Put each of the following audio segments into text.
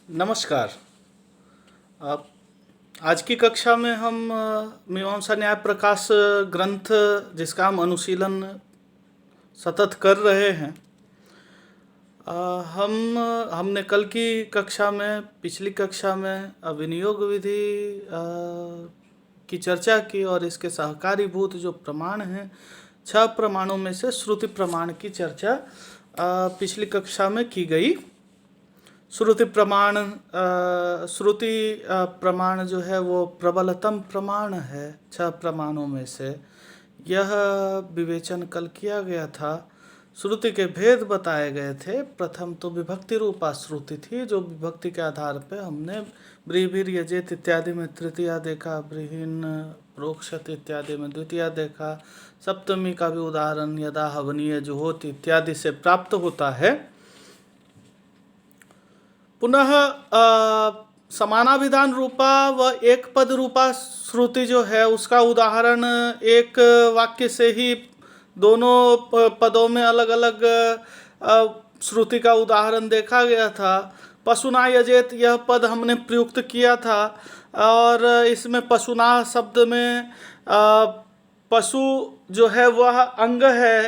नमस्कार। आप आज की कक्षा में हम मीमांसा न्याय प्रकाश ग्रंथ जिसका हम अनुशीलन सतत कर रहे हैं। हमने कल की कक्षा में पिछली कक्षा में विनियोग विधि की चर्चा की और इसके सहकारीभूत जो प्रमाण हैं 6 प्रमाणों में से श्रुति प्रमाण की चर्चा पिछली कक्षा में की गई। श्रुति प्रमाण जो है वो प्रबलतम प्रमाण है 6 प्रमाणों में से। यह विवेचन कल किया गया था। श्रुति के भेद बताए गए थे। प्रथम तो विभक्ति रूपा श्रुति थी, जो विभक्ति के आधार पे हमने ब्रीभिर यजेत इत्यादि में तृतीया देखा, ब्रीहीन प्रोक्षत इत्यादि में द्वितीया देखा। सप्तमी का भी उदाहरण यदा हवनीय जुहोति इत्यादि से प्राप्त होता है। पुनः समानाभिधान रूपा व एक पद रूपा श्रुति जो है उसका उदाहरण एक वाक्य से ही दोनों पदों में अलग अलग श्रुति का उदाहरण देखा गया था। पशुना यजेत यह पद हमने प्रयुक्त किया था और इसमें पशुना शब्द में पशु जो है वह अंग है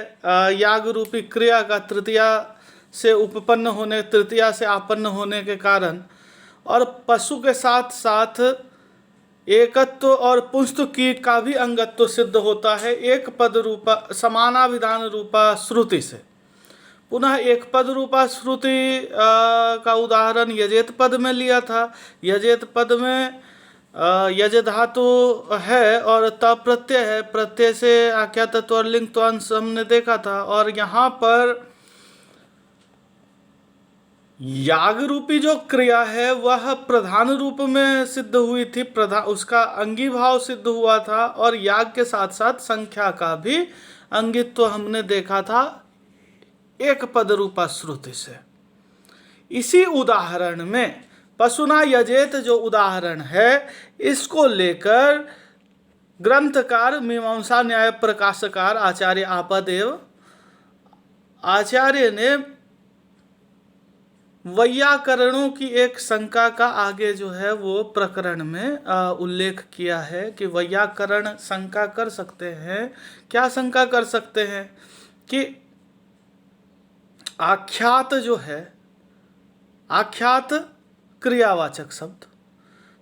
याग रूपी क्रिया का, तृतीया से उपपन्न होने, तृतीया से आपन्न होने के कारण, और पशु के साथ साथ एकत्व और पुंस्तु की का भी अंगत्व सिद्ध होता है एक पद रूपा समानाभिधान रूपा श्रुति से। पुनः एक पद रूपा श्रुति का उदाहरण यजेत पद में लिया था। यजेत पद में यज धातु है और त प्रत्यय है। प्रत्यय से आख्या तत्व और लिंग तो अंश हमने देखा था। और यहाँ पर याग रूपी जो क्रिया है वह प्रधान रूप में सिद्ध हुई थी, उसका अंगी भाव सिद्ध हुआ था और याग के साथ साथ संख्या का भी अंगित्व हमने देखा था एक पद रूपा श्रुति से। इसी उदाहरण में पशुना यजेत जो उदाहरण है इसको लेकर ग्रंथकार मीमांसा न्याय प्रकाशकार आचार्य आपदेव आचार्य ने वैयाकरणों की एक शंका का आगे जो है वो प्रकरण में उल्लेख किया है कि वैयाकरण शंका कर सकते हैं। क्या शंका कर सकते हैं कि आख्यात जो है, आख्यात क्रियावाचक शब्द,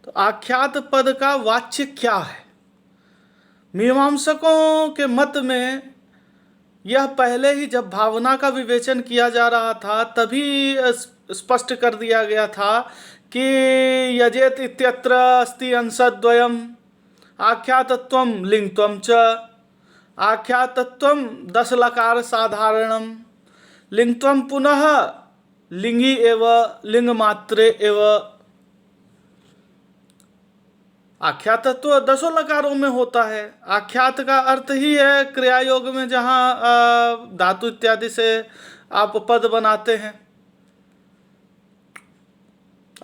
तो आख्यात पद का वाच्य क्या है। मीमांसकों के मत में यह पहले ही जब भावना का विवेचन किया जा रहा था तभी स्पष्ट कर दिया गया था कि यजेत इत्यत्र अस्ति अंशद्वयम् आख्यातत्वं लिंगत्वं च। आख्यातत्वं 10 लकार साधारणम, लिंगत्वं पुनः लिंगी एव लिंग मात्रे एव। आख्यातत्व 10 लकारों में होता है। आख्यात का अर्थ ही है क्रिया योग में जहाँ धातु इत्यादि से आप पद बनाते हैं।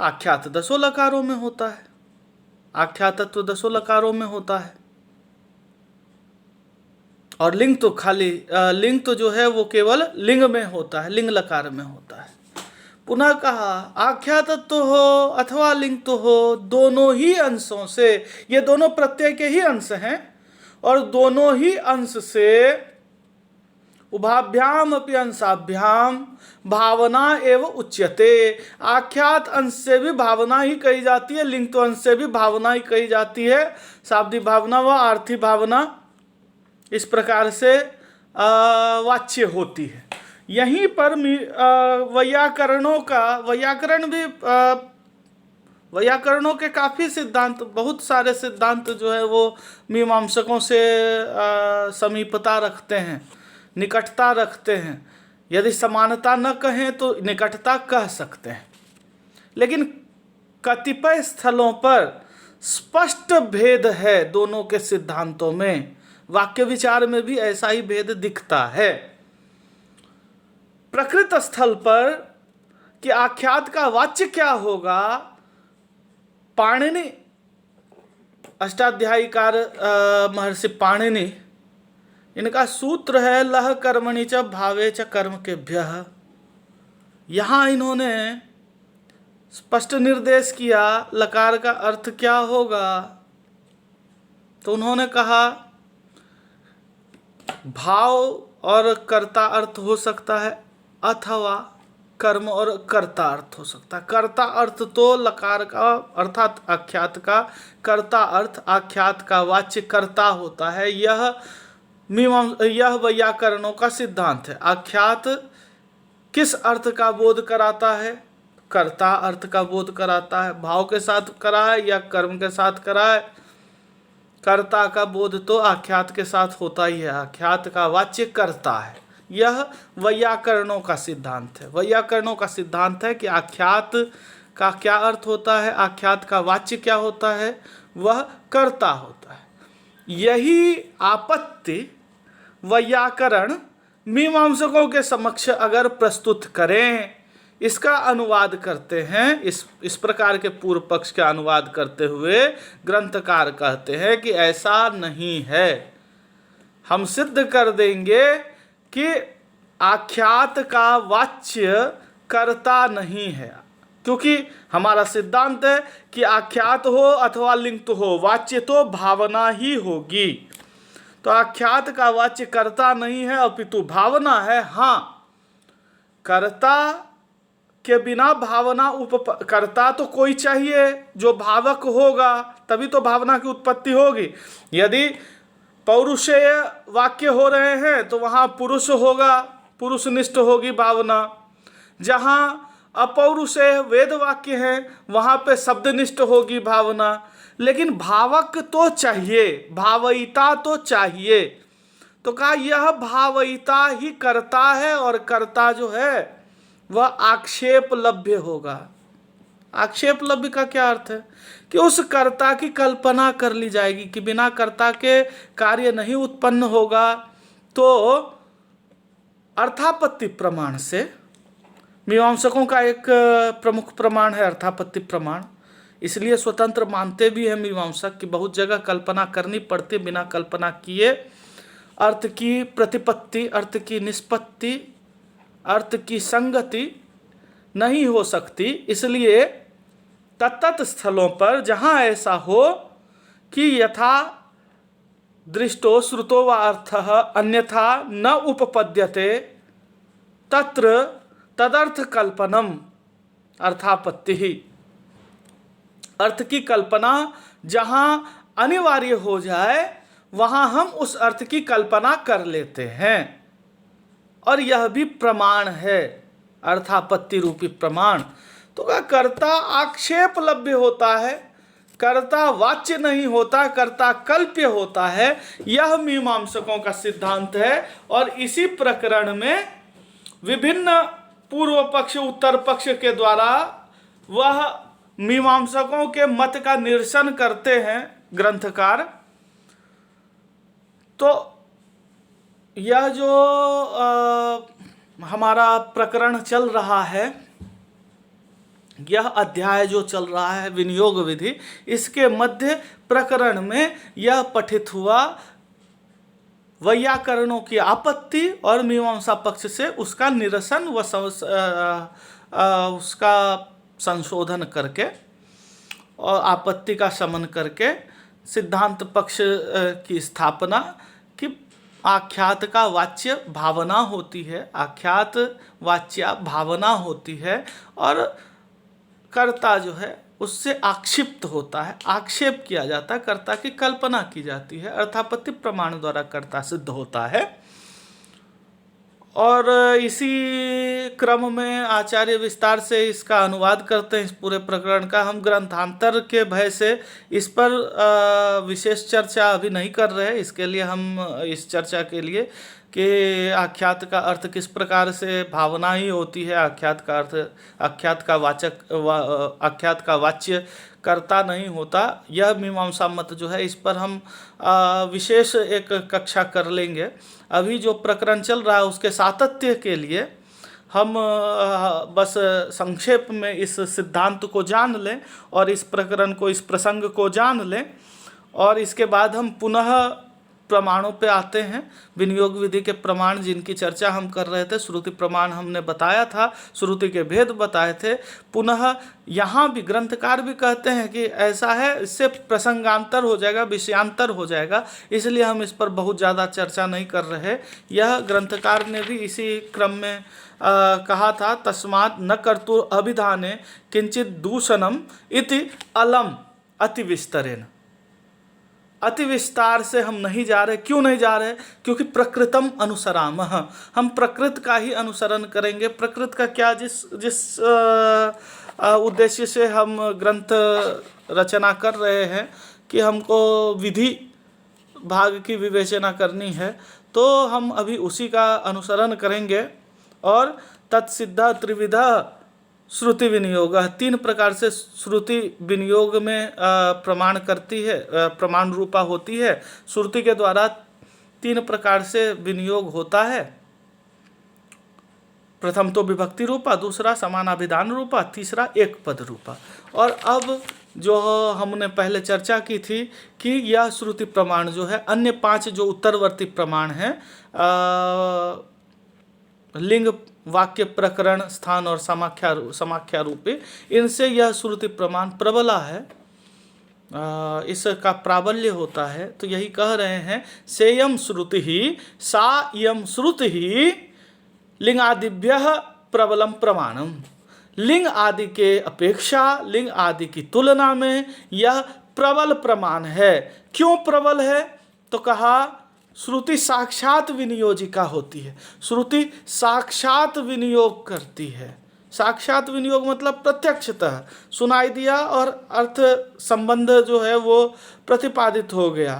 आख्यात 10 लकारों में होता है, आख्यातत्व 10 लकारों में होता है। और लिंग तो खाली लिंग तो जो है वो केवल लिंग में होता है, लिंग लकार में होता है। पुनः कहा आख्यातत्व हो अथवा लिंग तो हो, दोनों ही अंशों से, ये दोनों प्रत्यय के ही अंश हैं और दोनों ही अंश से उभाभ्याम अपि अंशाभ्याम भावना एवं उच्यते। आख्यात अंश से भी भावना ही कही जाती है, लिंग तो अंश से भी भावना ही कही जाती है। शाब्दिक भावना व आर्थी भावना इस प्रकार से वाच्य होती है। यहीं पर वैयाकरणों के काफ़ी सिद्धांत, बहुत सारे सिद्धांत जो है वो मीमांसकों से समीपता रखते हैं, निकटता रखते हैं। यदि समानता न कहें तो निकटता कह सकते हैं, लेकिन कतिपय स्थलों पर स्पष्ट भेद है दोनों के सिद्धांतों में। वाक्य विचार में भी ऐसा ही भेद दिखता है। प्रकृत स्थल पर कि आख्यात का वाच्य क्या होगा, पाणिनि अष्टाध्यायीकार महर्षि पाणिनि, इनका सूत्र है लह कर्मणि च भावे च कर्म केभ्यः। यहाँ इन्होंने स्पष्ट निर्देश किया लकार का अर्थ क्या होगा। तो उन्होंने कहा भाव और कर्ता अर्थ हो सकता है, अथवा कर्म और कर्ता अर्थ हो सकता है। कर्ता अर्थ तो लकार का अर्थात आख्यात का कर्ता अर्थ आख्यात का वाच्य कर्ता होता है। यह वैयाकरणों का सिद्धांत है। आख्यात किस अर्थ का बोध कराता है? कर्ता अर्थ का बोध कराता है। भाव के साथ कराए या कर्म के साथ कराए, कर्ता का बोध तो आख्यात के साथ होता ही है। आख्यात का वाच्य कर्ता है। यह वैयाकरणों का सिद्धांत है। वैयाकरणों का सिद्धांत है कि आख्यात का क्या अर्थ होता है, आख्यात का वाच्य क्या होता है, वह कर्ता होता है। यही आपत्ति वैयाकरण मीमांसकों के समक्ष अगर प्रस्तुत करें, इसका अनुवाद करते हैं, इस प्रकार के पूर्व पक्ष का अनुवाद करते हुए ग्रंथकार कहते हैं कि ऐसा नहीं है। हम सिद्ध कर देंगे कि आख्यात का वाच्य कर्ता नहीं है, क्योंकि हमारा सिद्धांत है कि आख्यात हो अथवा लिंग हो, वाच्य तो भावना ही होगी। तो आख्यात का वाच्य कर्ता नहीं है अपितु भावना है। हाँ, कर्ता के बिना भावना कर्ता तो कोई चाहिए जो भावक होगा, तभी तो भावना की उत्पत्ति होगी। यदि पौरुषेय वाक्य हो रहे हैं तो वहाँ पुरुष होगा, पुरुषनिष्ठ होगी भावना। जहाँ अपौरुषेय वेद वाक्य है वहाँ पे शब्दनिष्ठ होगी भावना। लेकिन भावक तो चाहिए, भावयिता तो चाहिए। तो कहा यह भावयिता ही कर्ता है और कर्ता जो है वह आक्षेप लभ्य होगा। आक्षेप लभ्य का क्या अर्थ है? कि उस कर्ता की कल्पना कर ली जाएगी कि बिना कर्ता के कार्य नहीं उत्पन्न होगा। तो अर्थापत्ति प्रमाण से मीमांसकों का एक प्रमुख प्रमाण है अर्थापत्ति प्रमाण। इसलिए स्वतंत्र मानते भी हैं मीमांसक कि बहुत जगह कल्पना करनी पड़ती, बिना कल्पना किए अर्थ की प्रतिपत्ति, अर्थ की निष्पत्ति, अर्थ की संगति नहीं हो सकती। इसलिए तत्त स्थलों पर जहाँ ऐसा हो कि यथा दृष्टो श्रुतो व अर्थः अन्यथा न उपपद्यते तत्र तदर्थ कल्पनम अर्थापत्ति ही। अर्थ की कल्पना जहाँ अनिवार्य हो जाए वहाँ हम उस अर्थ की कल्पना कर लेते हैं, और यह भी प्रमाण है, अर्थापत्ति रूपी प्रमाण। तो क्या कर्ता आक्षेप लभ्य होता है, कर्ता वाच्य नहीं होता, कर्ता कल्प्य होता है। यह मीमांसकों का सिद्धांत है। और इसी प्रकरण में विभिन्न पूर्व पक्ष उत्तर पक्ष के द्वारा वह मीमांसकों के मत का निरसन करते हैं ग्रंथकार। तो यह जो हमारा प्रकरण चल रहा है, यह अध्याय जो चल रहा है विनियोग विधि, इसके मध्य प्रकरण में यह पठित हुआ वैयाकरणों की आपत्ति और मीमांसा पक्ष से उसका निरसन व उसका संशोधन करके और आपत्ति का शमन करके सिद्धांत पक्ष की स्थापना कि आख्यात का वाच्य भावना होती है, आख्यात वाच्या भावना होती है, और कर्ता जो है उससे आक्षिप्त होता है, आक्षेप किया जाता है, कर्ता की कल्पना की जाती है। अर्थापत्ति प्रमाण द्वारा कर्ता सिद्ध होता है। और इसी क्रम में आचार्य विस्तार से इसका अनुवाद करते हैं इस पूरे प्रकरण का। हम ग्रंथांतर के भय से इस पर विशेष चर्चा अभी नहीं कर रहे हैं। इसके लिए हम इस चर्चा के लिए कि आख्यात का अर्थ किस प्रकार से भावना ही होती है, आख्यात का अर्थ, आख्यात का वाचक, आख्यात का वाच्य कर्ता नहीं होता, यह मीमांसा मत जो है इस पर हम विशेष एक कक्षा कर लेंगे। अभी जो प्रकरण चल रहा है उसके सातत्य के लिए हम बस संक्षेप में इस सिद्धांत को जान लें और इस प्रकरण को, इस प्रसंग को जान लें, और इसके बाद हम पुनः प्रमाणों पे आते हैं, विनियोग विधि के प्रमाण जिनकी चर्चा हम कर रहे थे। श्रुति प्रमाण हमने बताया था, श्रुति के भेद बताए थे। पुनः यहाँ भी ग्रंथकार भी कहते हैं कि ऐसा है, इससे प्रसंगांतर हो जाएगा, विषयांतर हो जाएगा, इसलिए हम इस पर बहुत ज़्यादा चर्चा नहीं कर रहे। यह ग्रंथकार ने भी इसी क्रम में कहा था, तस्मात् न कर्तु अभिधाने किंचित दूषणम इति अलम अति विस्तरेण। अति विस्तार से हम नहीं जा रहे। क्यों नहीं जा रहे? क्योंकि प्रकृतम अनुसरामः, हम प्रकृत का ही अनुसरण करेंगे। प्रकृत का क्या, जिस उद्देश्य से हम ग्रंथ रचना कर रहे हैं कि हमको विधि भाग की विवेचना करनी है, तो हम अभी उसी का अनुसरण करेंगे। और तत्सिद्ध त्रिविधा श्रुति विनियोग, 3 प्रकार से श्रुति विनियोग में प्रमाण करती है, प्रमाण रूपा होती है। श्रुति के द्वारा 3 प्रकार से विनियोग होता है। प्रथम तो विभक्ति रूपा, दूसरा समानाभिधान रूपा, तीसरा एक पद रूपा। और अब जो हमने पहले चर्चा की थी कि यह श्रुति प्रमाण जो है, अन्य 5 जो उत्तरवर्ती प्रमाण हैं, लिंग, वाक्य, प्रकरण, स्थान और समाख्या रूपी, इनसे यह श्रुति प्रमाण प्रबला है, इसका प्राबल्य होता है। तो यही कह रहे हैं, सेयम श्रुति ही सा यम श्रुति ही लिंगादिभ्यः प्रबलम प्रमाणम। लिंग आदि के अपेक्षा, लिंग आदि की तुलना में यह प्रबल प्रमाण है। क्यों प्रबल है? तो कहा श्रुति साक्षात विनियोजिका होती है। श्रुति साक्षात विनियोग करती है। साक्षात विनियोग मतलब प्रत्यक्षतः सुनाई दिया और अर्थ संबंध जो है वो प्रतिपादित हो गया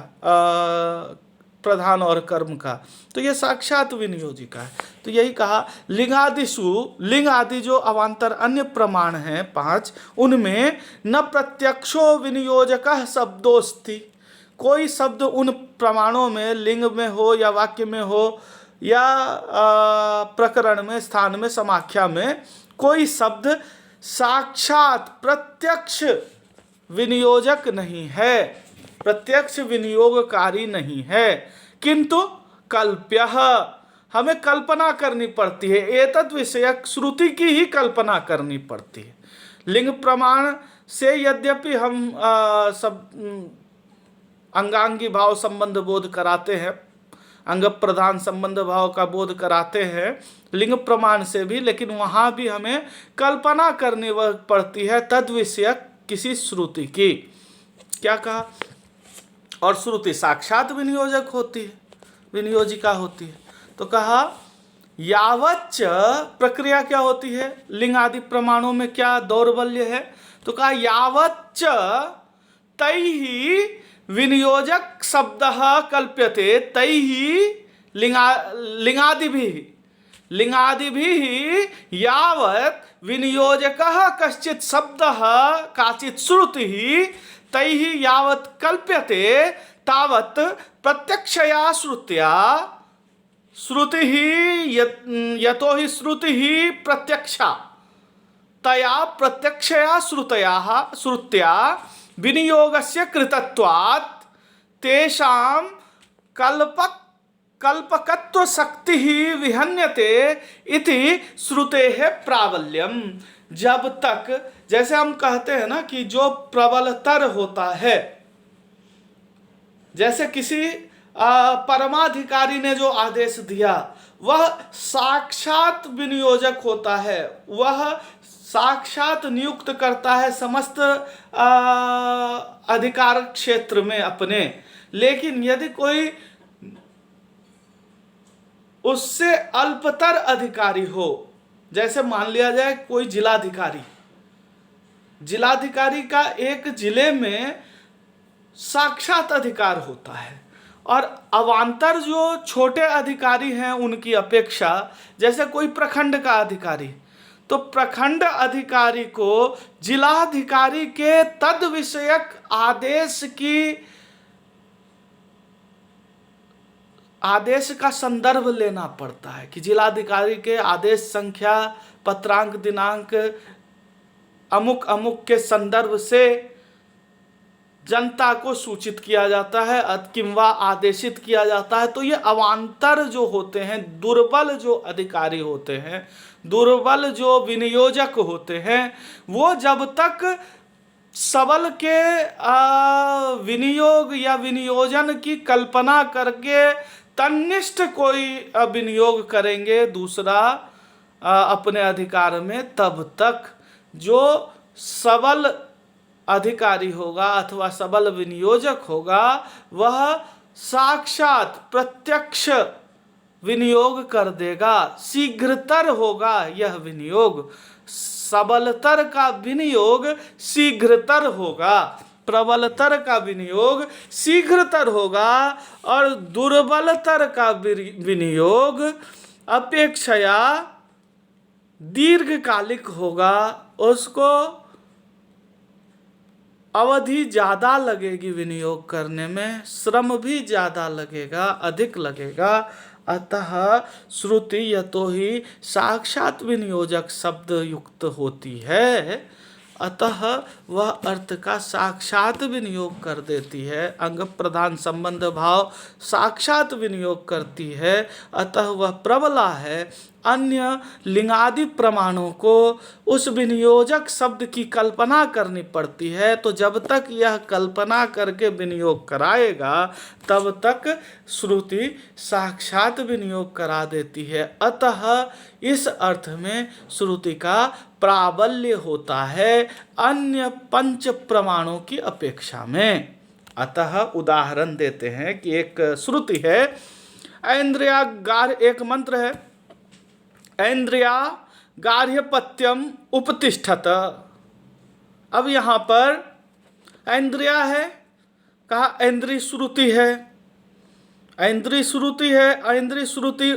प्रधान और कर्म का, तो यह साक्षात विनियोजिका है। तो यही कहा, लिंगादिषु, लिंग आदि जो अवान्तर अन्य प्रमाण हैं 5, उनमें न प्रत्यक्षो विनियोजकः शब्दोस्ति। कोई शब्द उन प्रमाणों में, लिंग में हो या वाक्य में हो या प्रकरण में, स्थान में, समाख्या में, कोई शब्द साक्षात प्रत्यक्ष विनियोजक नहीं है, प्रत्यक्ष विनियोगकारी नहीं है, किंतु कल्प्यः, हमें कल्पना करनी पड़ती है। एतद् विषयक श्रुति की ही कल्पना करनी पड़ती है। लिंग प्रमाण से यद्यपि हम सब अंगांगी भाव संबंध बोध कराते हैं, अंग प्रधान संबंध भाव का बोध कराते हैं लिंग प्रमाण से भी, लेकिन वहाँ भी हमें कल्पना करनी पड़ती है तद विषयक किसी श्रुति की। क्या कहा? और श्रुति साक्षात विनियोजक होती है, विनियोजिका होती है। तो कहा यावच्च, प्रक्रिया क्या होती है, लिंग आदि प्रमाणों में क्या दौर्बल्य है? तो कहा यावच्च तैहि विनियोजक शब्दः कल्प्यते तैहि लिंगादिभिः, लिंगादिभिः यावत् विनियोजकः कश्चित् शब्दः काचित् श्रुतिः तैहि यावत् कल्प्यते तावत् प्रत्यक्षया श्रुत्या, श्रुतिः यतो हि श्रुतिः प्रत्यक्षा, तया प्रत्यक्षया श्रुत्या विनियोगस्य कृतत्वात् तेषां कल्पकत्व शक्ति ही विहन्यते इति श्रुतेः प्राबल्यम। जब तक, जैसे हम कहते हैं ना कि जो प्रबलतर होता है, जैसे किसी परमाधिकारी ने जो आदेश दिया वह साक्षात विनियोजक होता है, वह साक्षात नियुक्त करता है समस्त अधिकार क्षेत्र में अपने। लेकिन यदि कोई उससे अल्पतर अधिकारी हो, जैसे मान लिया जाए कोई जिलाधिकारी, जिलाधिकारी का एक जिले में साक्षात अधिकार होता है, और अवान्तर जो छोटे अधिकारी हैं उनकी अपेक्षा, जैसे कोई प्रखंड का अधिकारी, तो प्रखंड अधिकारी को जिलाधिकारी के तद विषयक आदेश का संदर्भ लेना पड़ता है कि जिलाधिकारी के आदेश संख्या, पत्रांक, दिनांक अमुक अमुक के संदर्भ से जनता को सूचित किया जाता है किंवा आदेशित किया जाता है। तो ये अवान्तर जो होते हैं, दुर्बल जो अधिकारी होते हैं, दुर्बल जो विनियोजक होते हैं, वो जब तक सबल के विनियोग या विनियोजन की कल्पना करके तन्निष्ठ कोई विनियोग करेंगे दूसरा अपने अधिकार में, तब तक जो सबल अधिकारी होगा अथवा सबल विनियोजक होगा वह साक्षात प्रत्यक्ष विनियोग कर देगा। शीघ्रतर होगा यह विनियोग, सबलतर का विनियोग शीघ्रतर होगा, प्रबलतर का विनियोग शीघ्रतर होगा, और दुर्बलतर का विनियोग अपेक्षया दीर्घकालिक होगा। उसको अवधि ज़्यादा लगेगी विनियोग करने में, श्रम भी ज़्यादा लगेगा, अधिक लगेगा। अतः श्रुति यतो ही साक्षात विनियोजक शब्द युक्त होती है, अतः वह अर्थ का साक्षात विनियोग कर देती है। अंग प्रधान संबंध भाव साक्षात विनियोग करती है, अतः वह प्रबला है। अन्य लिंगादि प्रमाणों को उस विनियोजक शब्द की कल्पना करनी पड़ती है, तो जब तक यह कल्पना करके विनियोग कराएगा तब तक श्रुति साक्षात विनियोग करा देती है। अतः इस अर्थ में श्रुति का प्राबल्य होता है अन्य पंच प्रमाणों की अपेक्षा में। अतः उदाहरण देते हैं कि एक श्रुति है, ऐन्द्रियागार, एक मंत्र है, ऐन्द्रिया गार्हपत्यम उपतिष्ठत। अब यहाँ पर ऐन्द्रिया है, कहा ऐन्द्रिय श्रुति है, ऐन्द्रिय श्रुति है, ऐन्द्रिय श्रुति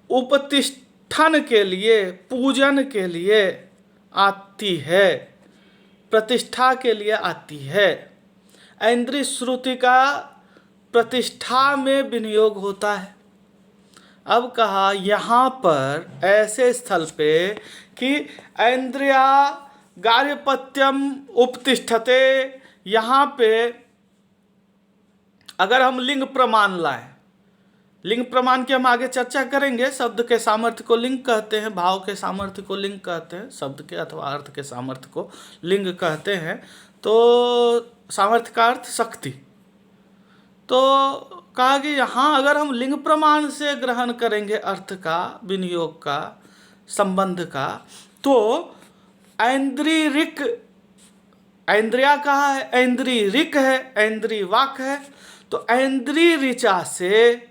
उपतिष्ठन के लिए, पूजन के लिए आती है, प्रतिष्ठा के लिए आती है। ऐन्द्रिय श्रुति का प्रतिष्ठा में विनियोग होता है। अब कहा यहाँ पर ऐसे स्थल पे कि ऐन्द्रिया गार्हपत्यम उपतिष्ठते, यहाँ पे अगर हम लिंग प्रमाण लाएं, लिंग प्रमाण की हम आगे चर्चा करेंगे। शब्द के सामर्थ्य को लिंग कहते हैं, भाव के सामर्थ्य को लिंग कहते हैं, शब्द के अथवा अर्थ के सामर्थ्य को लिंग कहते हैं। तो सामर्थ्य का अर्थ शक्ति। तो कहा कि यहाँ अगर हम लिंग प्रमाण से ग्रहण करेंगे अर्थ का, विनियोग का, संबंध का, तो ऐन्द्रिय ऋक, ऐन्द्रिया कहा है, ऐन्द्रिय ऋक है, ऐन्द्रिय वाक है। तो ऐन्द्रिय ऋचा से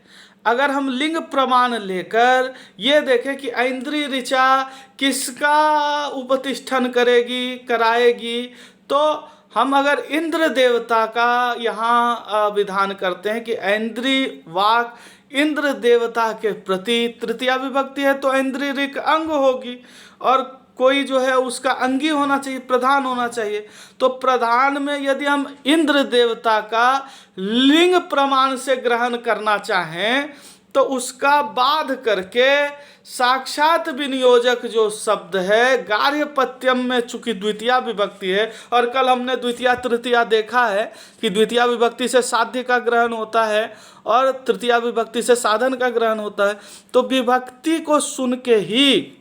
अगर हम लिंग प्रमाण लेकर ये देखें कि ऐन्द्रिय ऋचा किसका उपतिष्ठन करेगी, कराएगी, तो हम अगर इंद्र देवता का यहाँ विधान करते हैं कि ऐन्द्रिय वाक इंद्र देवता के प्रति तृतीया विभक्ति है, तो ऐन्द्रिय ऋक अंग होगी और कोई जो है उसका अंगी होना चाहिए, प्रधान होना चाहिए। तो प्रधान में यदि हम इंद्र देवता का लिंग प्रमाण से ग्रहण करना चाहें तो उसका बाध करके साक्षात विनियोजक जो शब्द है गार्हपत्यम में, चूंकि द्वितीया विभक्ति है, और कल हमने द्वितीया तृतीया देखा है कि द्वितीया विभक्ति से साध्य का ग्रहण होता है और तृतीया विभक्ति से साधन का ग्रहण होता है। तो विभक्ति को सुन के ही,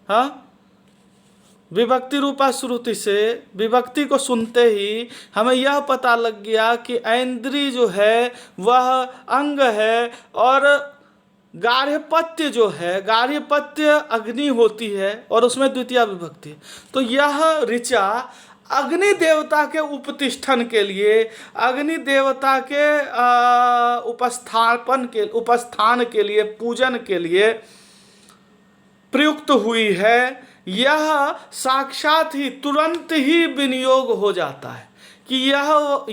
हाँ, विभक्ति रूपा श्रुति से विभक्ति को सुनते ही हमें यह पता लग गया कि ऐन्द्रिय जो है वह अंग है और गार्हपत्य जो है, गार्हपत्य अग्नि होती है और उसमें द्वितीया विभक्ति है। तो यह ऋचा अग्नि देवता के उपतिष्ठन के लिए, अग्नि देवता के उपस्थान के लिए, पूजन के लिए प्रयुक्त हुई है। यह साक्षात ही, तुरंत ही विनियोग हो जाता है कि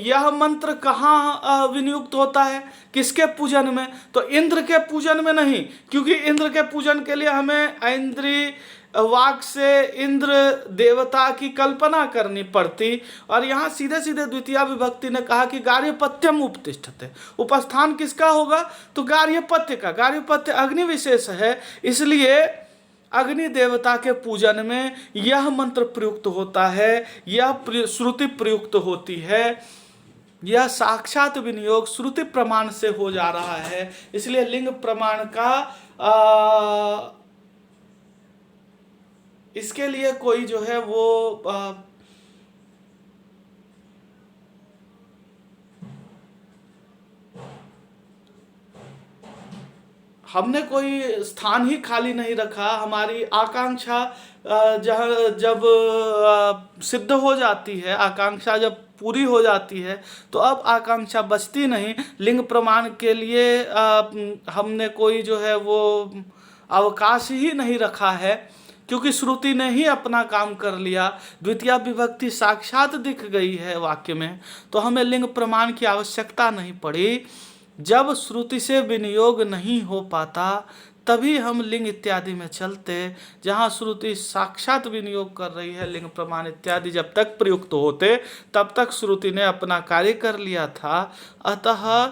यह मंत्र कहाँ विनियुक्त होता है, किसके पूजन में, तो इंद्र के पूजन में नहीं, क्योंकि इंद्र के पूजन के लिए हमें ऐन्द्रिय वाक से इंद्र देवता की कल्पना करनी पड़ती। और यहाँ सीधे सीधे द्वितीया विभक्ति ने कहा कि गार्हपत्यम उपतिष्ठते, उपस्थान किसका होगा, तो गार्हपत्य का। गार्हपत्य अग्नि विशेष है, इसलिए अग्नि देवता के पूजन में यह मंत्र प्रयुक्त होता है, यह श्रुति प्रयुक्त होती है। यह साक्षात विनियोग श्रुति प्रमाण से हो जा रहा है। इसलिए लिंग प्रमाण का इसके लिए कोई जो है वो हमने कोई स्थान ही खाली नहीं रखा। हमारी आकांक्षा जब सिद्ध हो जाती है, आकांक्षा जब पूरी हो जाती है, तो अब आकांक्षा बचती नहीं। लिंग प्रमाण के लिए हमने कोई जो है वो अवकाश ही नहीं रखा है, क्योंकि श्रुति ने ही अपना काम कर लिया। द्वितीया विभक्ति साक्षात दिख गई है वाक्य में, तो हमें लिंग प्रमाण की आवश्यकता नहीं पड़ी। जब श्रुति से विनियोग नहीं हो पाता तभी हम लिंग इत्यादि में चलते। जहाँ श्रुति साक्षात विनियोग कर रही है, लिंग प्रमाण इत्यादि जब तक प्रयुक्त होते तब तक श्रुति ने अपना कार्य कर लिया था। अतः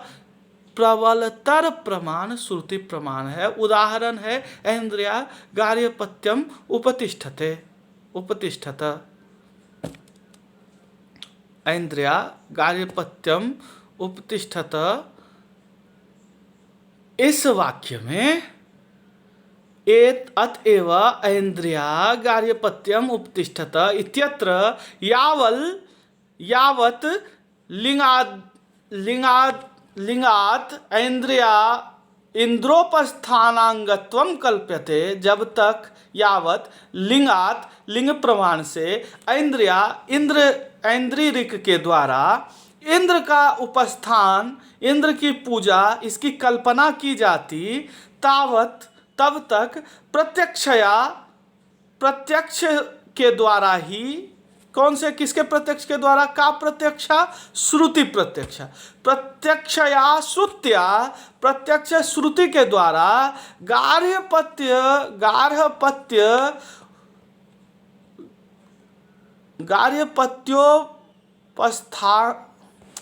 प्रबलतर प्रमाण श्रुति प्रमाण है। उदाहरण है ऐन्द्रिया गार्हपत्यम उपतिष्ठते, उपतिष्ठत। ऐन्द्रिया गार्हपत्यम उपतिष्ठत, इस वाक्य में अतएव ऐन्द्रिया गार्हपत्यम उपतिष्ठत इत्यत्र यावत् लिंगात् ऐन्द्रिया इंद्रोपस्थानांगत्वम कल्प्यते, जब तक यावत् लिंगात् लिंग प्रमाण से ऐन्द्रिया ऐन्द्रिय ऋक के द्वारा इंद्र का उपस्थान, इंद्र की पूजा, इसकी कल्पना की जाती, तब तक प्रत्यक्ष के द्वारा ही, कौन से किसके प्रत्यक्ष के द्वारा? का प्रत्यक्षा? श्रुति प्रत्यक्षा। प्रत्यक्षया श्रुत्या, प्रत्यक्ष श्रुति के द्वारा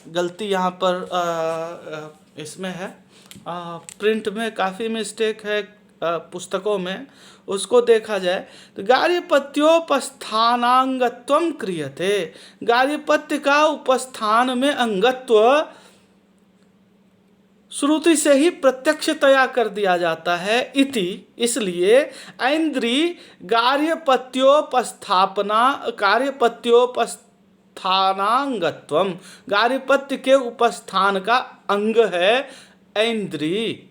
गलती यहाँ पर इसमें है, प्रिंट में काफ़ी मिस्टेक है, पुस्तकों में उसको देखा जाए तो गार्हपत्योपस्थानांगत्वम क्रियते, गार्हपत्य का उपस्थान में अंगत्व श्रुति से ही प्रत्यक्षतया कर दिया जाता है। इति, इसलिए ऐन्द्रिय गार्हपत्योपस्थानांगत्वम, गार्हपत्य के उपस्थान का अंग है ऐन्द्रिय।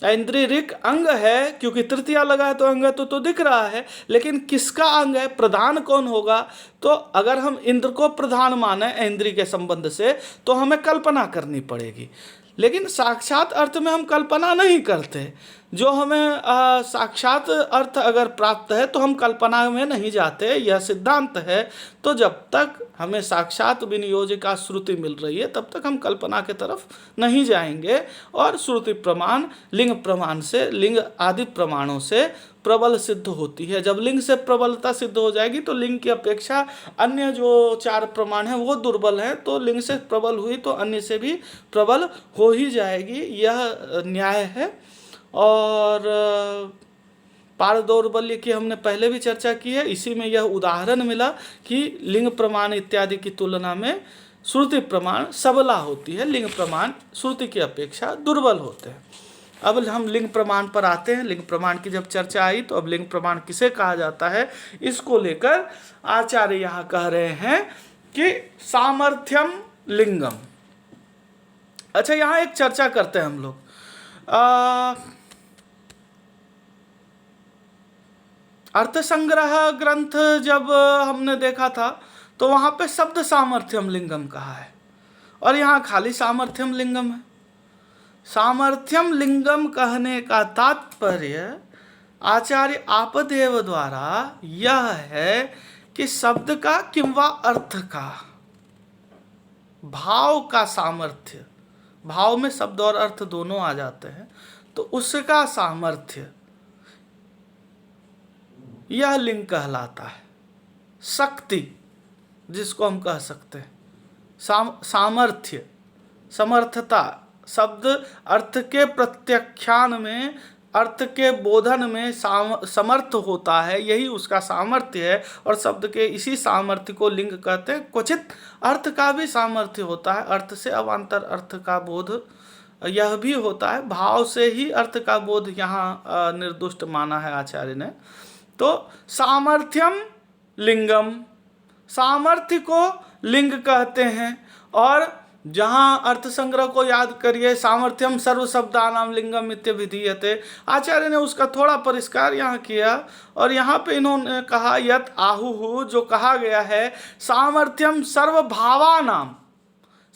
ऐन्द्रिय ऋक अंग है, क्योंकि तृतीया लगा है तो अंग तो दिख रहा है, लेकिन किसका अंग है? प्रधान कौन होगा? तो अगर हम इंद्र को प्रधान माने ऐन्द्रिय के संबंध से तो हमें कल्पना करनी पड़ेगी, लेकिन साक्षात अर्थ में हम कल्पना नहीं करते। जो हमें साक्षात अर्थ अगर प्राप्त है तो हम कल्पना में नहीं जाते, यह सिद्धांत है। तो जब तक हमें साक्षात विनियोजिका श्रुति मिल रही है तब तक हम कल्पना के तरफ नहीं जाएंगे। और श्रुति प्रमाण लिंग प्रमाण से, लिंग आदि प्रमाणों से प्रबल सिद्ध होती है। जब लिंग से प्रबलता सिद्ध हो जाएगी तो लिंग की अपेक्षा अन्य जो चार प्रमाण हैं वो दुर्बल हैं, तो लिंग से प्रबल हुई तो अन्य से भी प्रबल हो ही जाएगी, यह न्याय है। और पारदौर्बल्य की हमने पहले भी चर्चा की है, इसी में यह उदाहरण मिला कि लिंग प्रमाण इत्यादि की तुलना में श्रुति प्रमाण सबला होती है, लिंग प्रमाण श्रुति की अपेक्षा दुर्बल होते हैं। अब हम लिंग प्रमाण पर आते हैं। लिंग प्रमाण की जब चर्चा आई तो अब लिंग प्रमाण किसे कहा जाता है, इसको लेकर आचार्य यहाँ कह रहे हैं कि सामर्थ्यम लिंगम। अच्छा, यहाँ एक चर्चा करते हैं हम लोग। अर्थ संग्रह ग्रंथ जब हमने देखा था तो वहाँ पे शब्द सामर्थ्यम लिंगम कहा है और यहाँ खाली सामर्थ्यम लिंगम है। सामर्थ्यम लिंगम कहने का तात्पर्य आचार्य आपदेव द्वारा यह है कि शब्द का किंवा अर्थ का, भाव का सामर्थ्य, भाव में शब्द और अर्थ दोनों आ जाते हैं, तो उसका सामर्थ्य यह लिंग कहलाता है। शक्ति जिसको हम कह सकते हैं, सामर्थ्य, समर्थता, शब्द अर्थ के प्रत्याख्यान में अर्थ के बोधन में समर्थ होता है, यही उसका सामर्थ्य है। और शब्द के इसी सामर्थ्य को लिंग कहते हैं। क्वचित अर्थ का भी सामर्थ्य होता है, अर्थ से अवान्तर अर्थ का बोध यह भी होता है। भाव से ही अर्थ का बोध यहाँ निर्दुष्ट माना है आचार्य ने। तो सामर्थ्यम लिंगम, सामर्थ्य को लिंग कहते हैं। और जहाँ अर्थ संग्रह को याद करिए, सामर्थ्यम सर्व शब्दानाम लिंगम इत्यभिधीयते, आचार्य ने उसका थोड़ा परिष्कार यहाँ किया। और यहाँ पे इन्होंने कहा यत आहुहु, जो कहा गया है सामर्थ्यम सर्व भावानाम,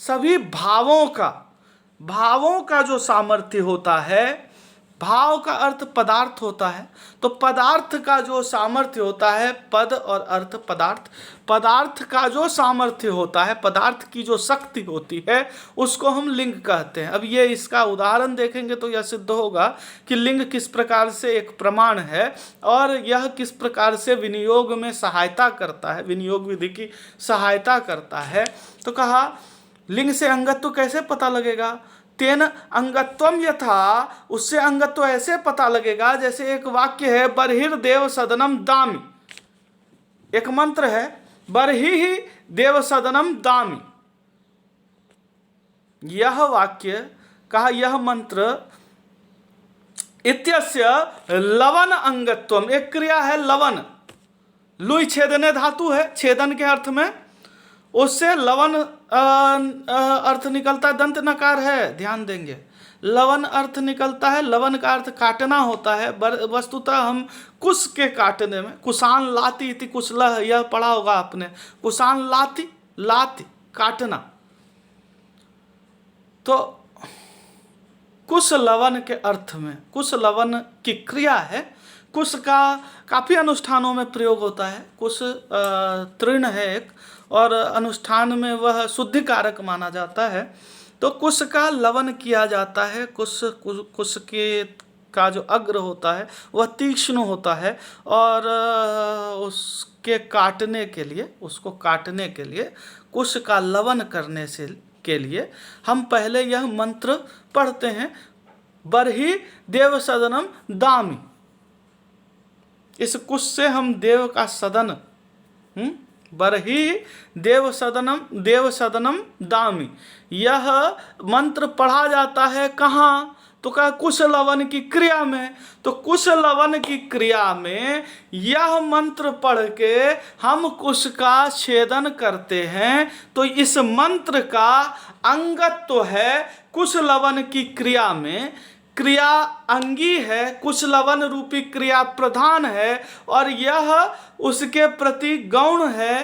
सभी भावों का जो सामर्थ्य होता है, भाव का अर्थ पदार्थ होता है, तो पदार्थ का जो सामर्थ्य होता है, पद और अर्थ पदार्थ, पदार्थ का जो सामर्थ्य होता है, पदार्थ की जो शक्ति होती है, उसको हम लिंग कहते हैं। अब ये इसका उदाहरण देखेंगे तो यह सिद्ध होगा कि लिंग किस प्रकार से एक प्रमाण है और यह किस प्रकार से विनियोग में सहायता करता है, विनियोग विधि की सहायता करता है। तो कहा लिंग से अंगत्व कैसे पता लगेगा? तेन अंगत्वम यथा, उससे अंगत्व ऐसे पता लगेगा जैसे एक वाक्य है बर्हिर्देव सदनम दामि, एक मंत्र है बर्हि देव सदनम दामि। यह वाक्य कहा, यह मंत्र इत्यस्य लवन अंगत्वम, एक क्रिया है लवन, लुई छेदने धातु है, छेदन के अर्थ में, उससे लवन अर्थ निकलता है, दंत नकार है, ध्यान देंगे, लवन अर्थ निकलता है। लवन का अर्थ काटना होता है। वस्तुतः हम कुश के काटने में, कुशान लाती इति कुशलह, यह पढ़ा होगा आपने, कुशान लाती, लाती काटना। तो कुश लवन के अर्थ में, कुश लवन की क्रिया है। कुश का काफ़ी अनुष्ठानों में प्रयोग होता है। कुश तृण है एक, और अनुष्ठान में वह शुद्धि कारक माना जाता है। तो कुश का लवन किया जाता है। कुश के का जो अग्र होता है वह तीक्ष्ण होता है, और उसके काटने के लिए, उसको काटने के लिए, कुश का लवन करने से के लिए हम पहले यह मंत्र पढ़ते हैं, बर्हि देव सदनम दामि। इस कुश से हम देव का सदन, बर्हि देव सदनम दामि, यह मंत्र पढ़ा जाता है कहाँ? तो कहा कुश लवन की क्रिया में। तो कुश लवन की क्रिया में यह मंत्र पढ़ के हम कुश का छेदन करते हैं। तो इस मंत्र का अंगत्व है कुश लवन की क्रिया में, क्रिया अंगी है, कुश लवन रूपी क्रिया प्रधान है, और यह उसके प्रति गौण है।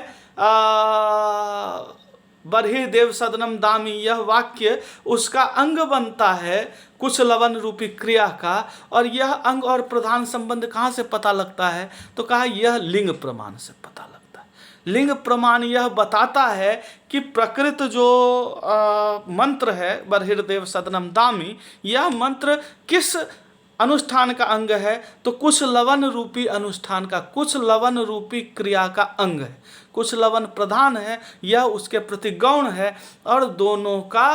बर्हि देव सदनम दामि, यह वाक्य उसका अंग बनता है कुश लवन रूपी क्रिया का। और यह अंग और प्रधान संबंध कहाँ से पता लगता है? तो कहा यह लिंग प्रमाण से पता लगता है। लिंग प्रमाण यह बताता है कि प्रकृत जो मंत्र है बर्हिर्देव सदनम दामि, यह मंत्र किस अनुष्ठान का अंग है? तो कुश लवन रूपी अनुष्ठान का, कुश लवन रूपी क्रिया का अंग है। कुश लवन प्रधान है, यह उसके प्रति गौण है, और दोनों का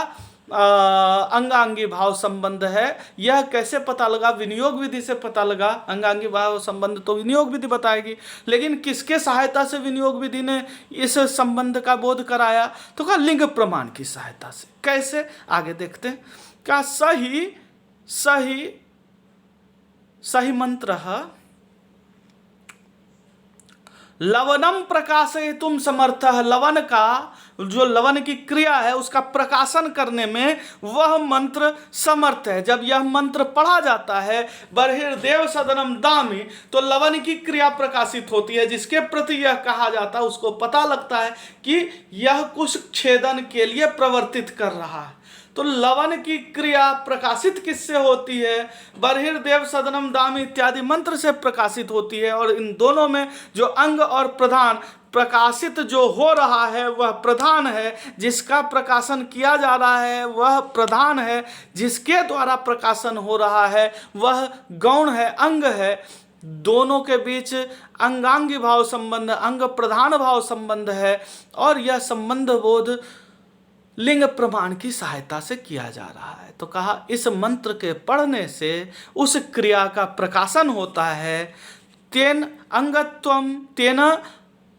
अंगांगी भाव संबंध है। यह कैसे पता लगा? विनियोग विधि से पता लगा। अंगांगी भाव संबंध तो विनियोग विधि बताएगी, लेकिन किसके सहायता से विनियोग विधि ने इस संबंध का बोध कराया? तो कहा लिंग प्रमाण की सहायता से। कैसे? आगे देखते हैं। कहा सही मंत्र लवनम प्रकाशयितुम समर्थः, लवन का जो लवन की क्रिया है उसका प्रकाशन करने में वह मंत्र समर्थ है। जब यह मंत्र पढ़ा जाता है बर्हिर्देव सदनम दामि, तो लवन की क्रिया प्रकाशित होती है, जिसके प्रति यह कहा जाता है उसको पता लगता है कि यह कुछ छेदन के लिए प्रवर्तित कर रहा है। तो लवन की क्रिया प्रकाशित किससे होती है? बर्हिर्देव सदनम दामि इत्यादि मंत्र से प्रकाशित होती है। और इन दोनों में जो अंग और प्रधान प्रकाशित जो हो रहा है वह प्रधान है, जिसका प्रकाशन किया जा रहा है वह प्रधान है, जिसके द्वारा प्रकाशन हो रहा है वह गौण है, अंग है। दोनों के बीच अंगांगी भाव संबंध, अंग प्रधान भाव संबंध है। और यह संबंध बोध लिंग प्रमाण की सहायता से किया जा रहा है। तो कहा इस मंत्र के पढ़ने से उस क्रिया का प्रकाशन होता है। तेन अंगत्वम तेन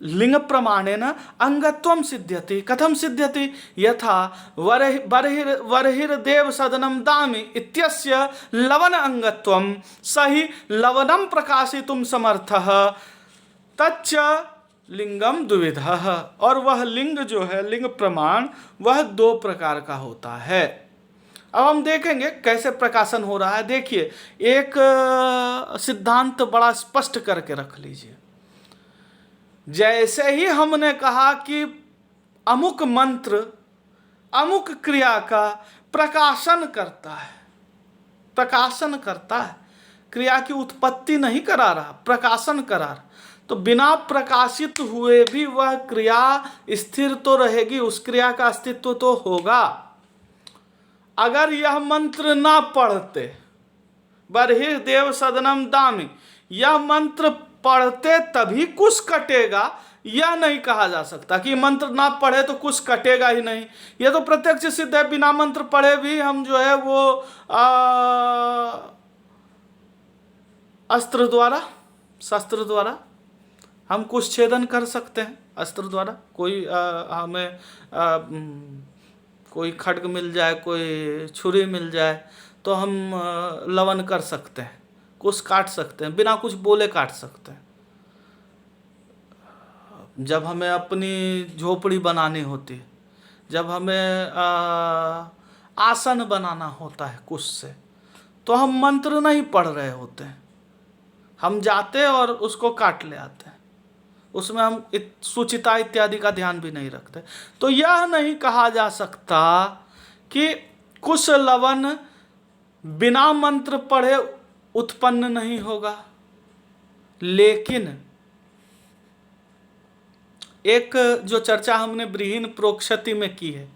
लिंग प्रमाणेन अंगत्वम सिद्ध्यति। कथम सिद्ध्यति? यथा वर्हिर्देव सदनम दामि इत्यस्य लवन अंगत्वम सही लवनम प्रकाशितुम समर्थः तच्च लिंगम द्विविधः। और वह लिंग जो है, लिंग प्रमाण, वह दो प्रकार का होता है। अब हम देखेंगे कैसे प्रकाशन हो रहा है। देखिए, एक सिद्धांत बड़ा स्पष्ट करके रख लीजिए। जैसे ही हमने कहा कि अमुक मंत्र अमुक क्रिया का प्रकाशन करता है, प्रकाशन करता है, क्रिया की उत्पत्ति नहीं करा रहा, प्रकाशन करा रहा, तो बिना प्रकाशित हुए भी वह क्रिया स्थिर तो रहेगी, उस क्रिया का अस्तित्व तो होगा। अगर यह मंत्र ना पढ़ते, बर्हिर्देव सदनम दामि, यह मंत्र पढ़ते तभी कुश कटेगा, यह नहीं कहा जा सकता कि मंत्र ना पढ़े तो कुश कटेगा ही नहीं। यह तो प्रत्यक्ष सिद्ध है, बिना मंत्र पढ़े भी हम जो है वो अस्त्र द्वारा, शस्त्र द्वारा हम कुश छेदन कर सकते हैं। अस्त्र द्वारा कोई हमें कोई खड्ग मिल जाए, कोई छुरी मिल जाए, तो हम लवन कर सकते हैं, कुछ काट सकते हैं, बिना कुछ बोले काट सकते हैं। जब हमें अपनी झोपड़ी बनानी होती है, जब हमें आसन बनाना होता है कुश से, तो हम मंत्र नहीं पढ़ रहे होते हैं, हम जाते और उसको काट ले आते हैं, उसमें हम सुचिता इत्यादि का ध्यान भी नहीं रखते। तो यह नहीं कहा जा सकता कि कुश लवन बिना मंत्र पढ़े उत्पन्न नहीं होगा। लेकिन एक जो चर्चा हमने ब्रीहीन प्रोक्षति में की है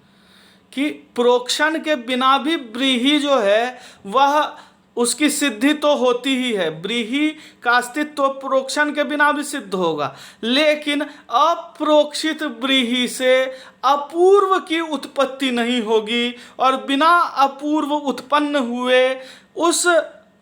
कि प्रोक्षण के बिना भी ब्रीही जो है वह उसकी सिद्धि तो होती ही है, ब्रीही का अस्तित्व प्रोक्षण के बिना भी सिद्ध होगा। लेकिन अप्रोक्षित ब्रीही से अपूर्व की उत्पत्ति नहीं होगी, और बिना अपूर्व उत्पन्न हुए उस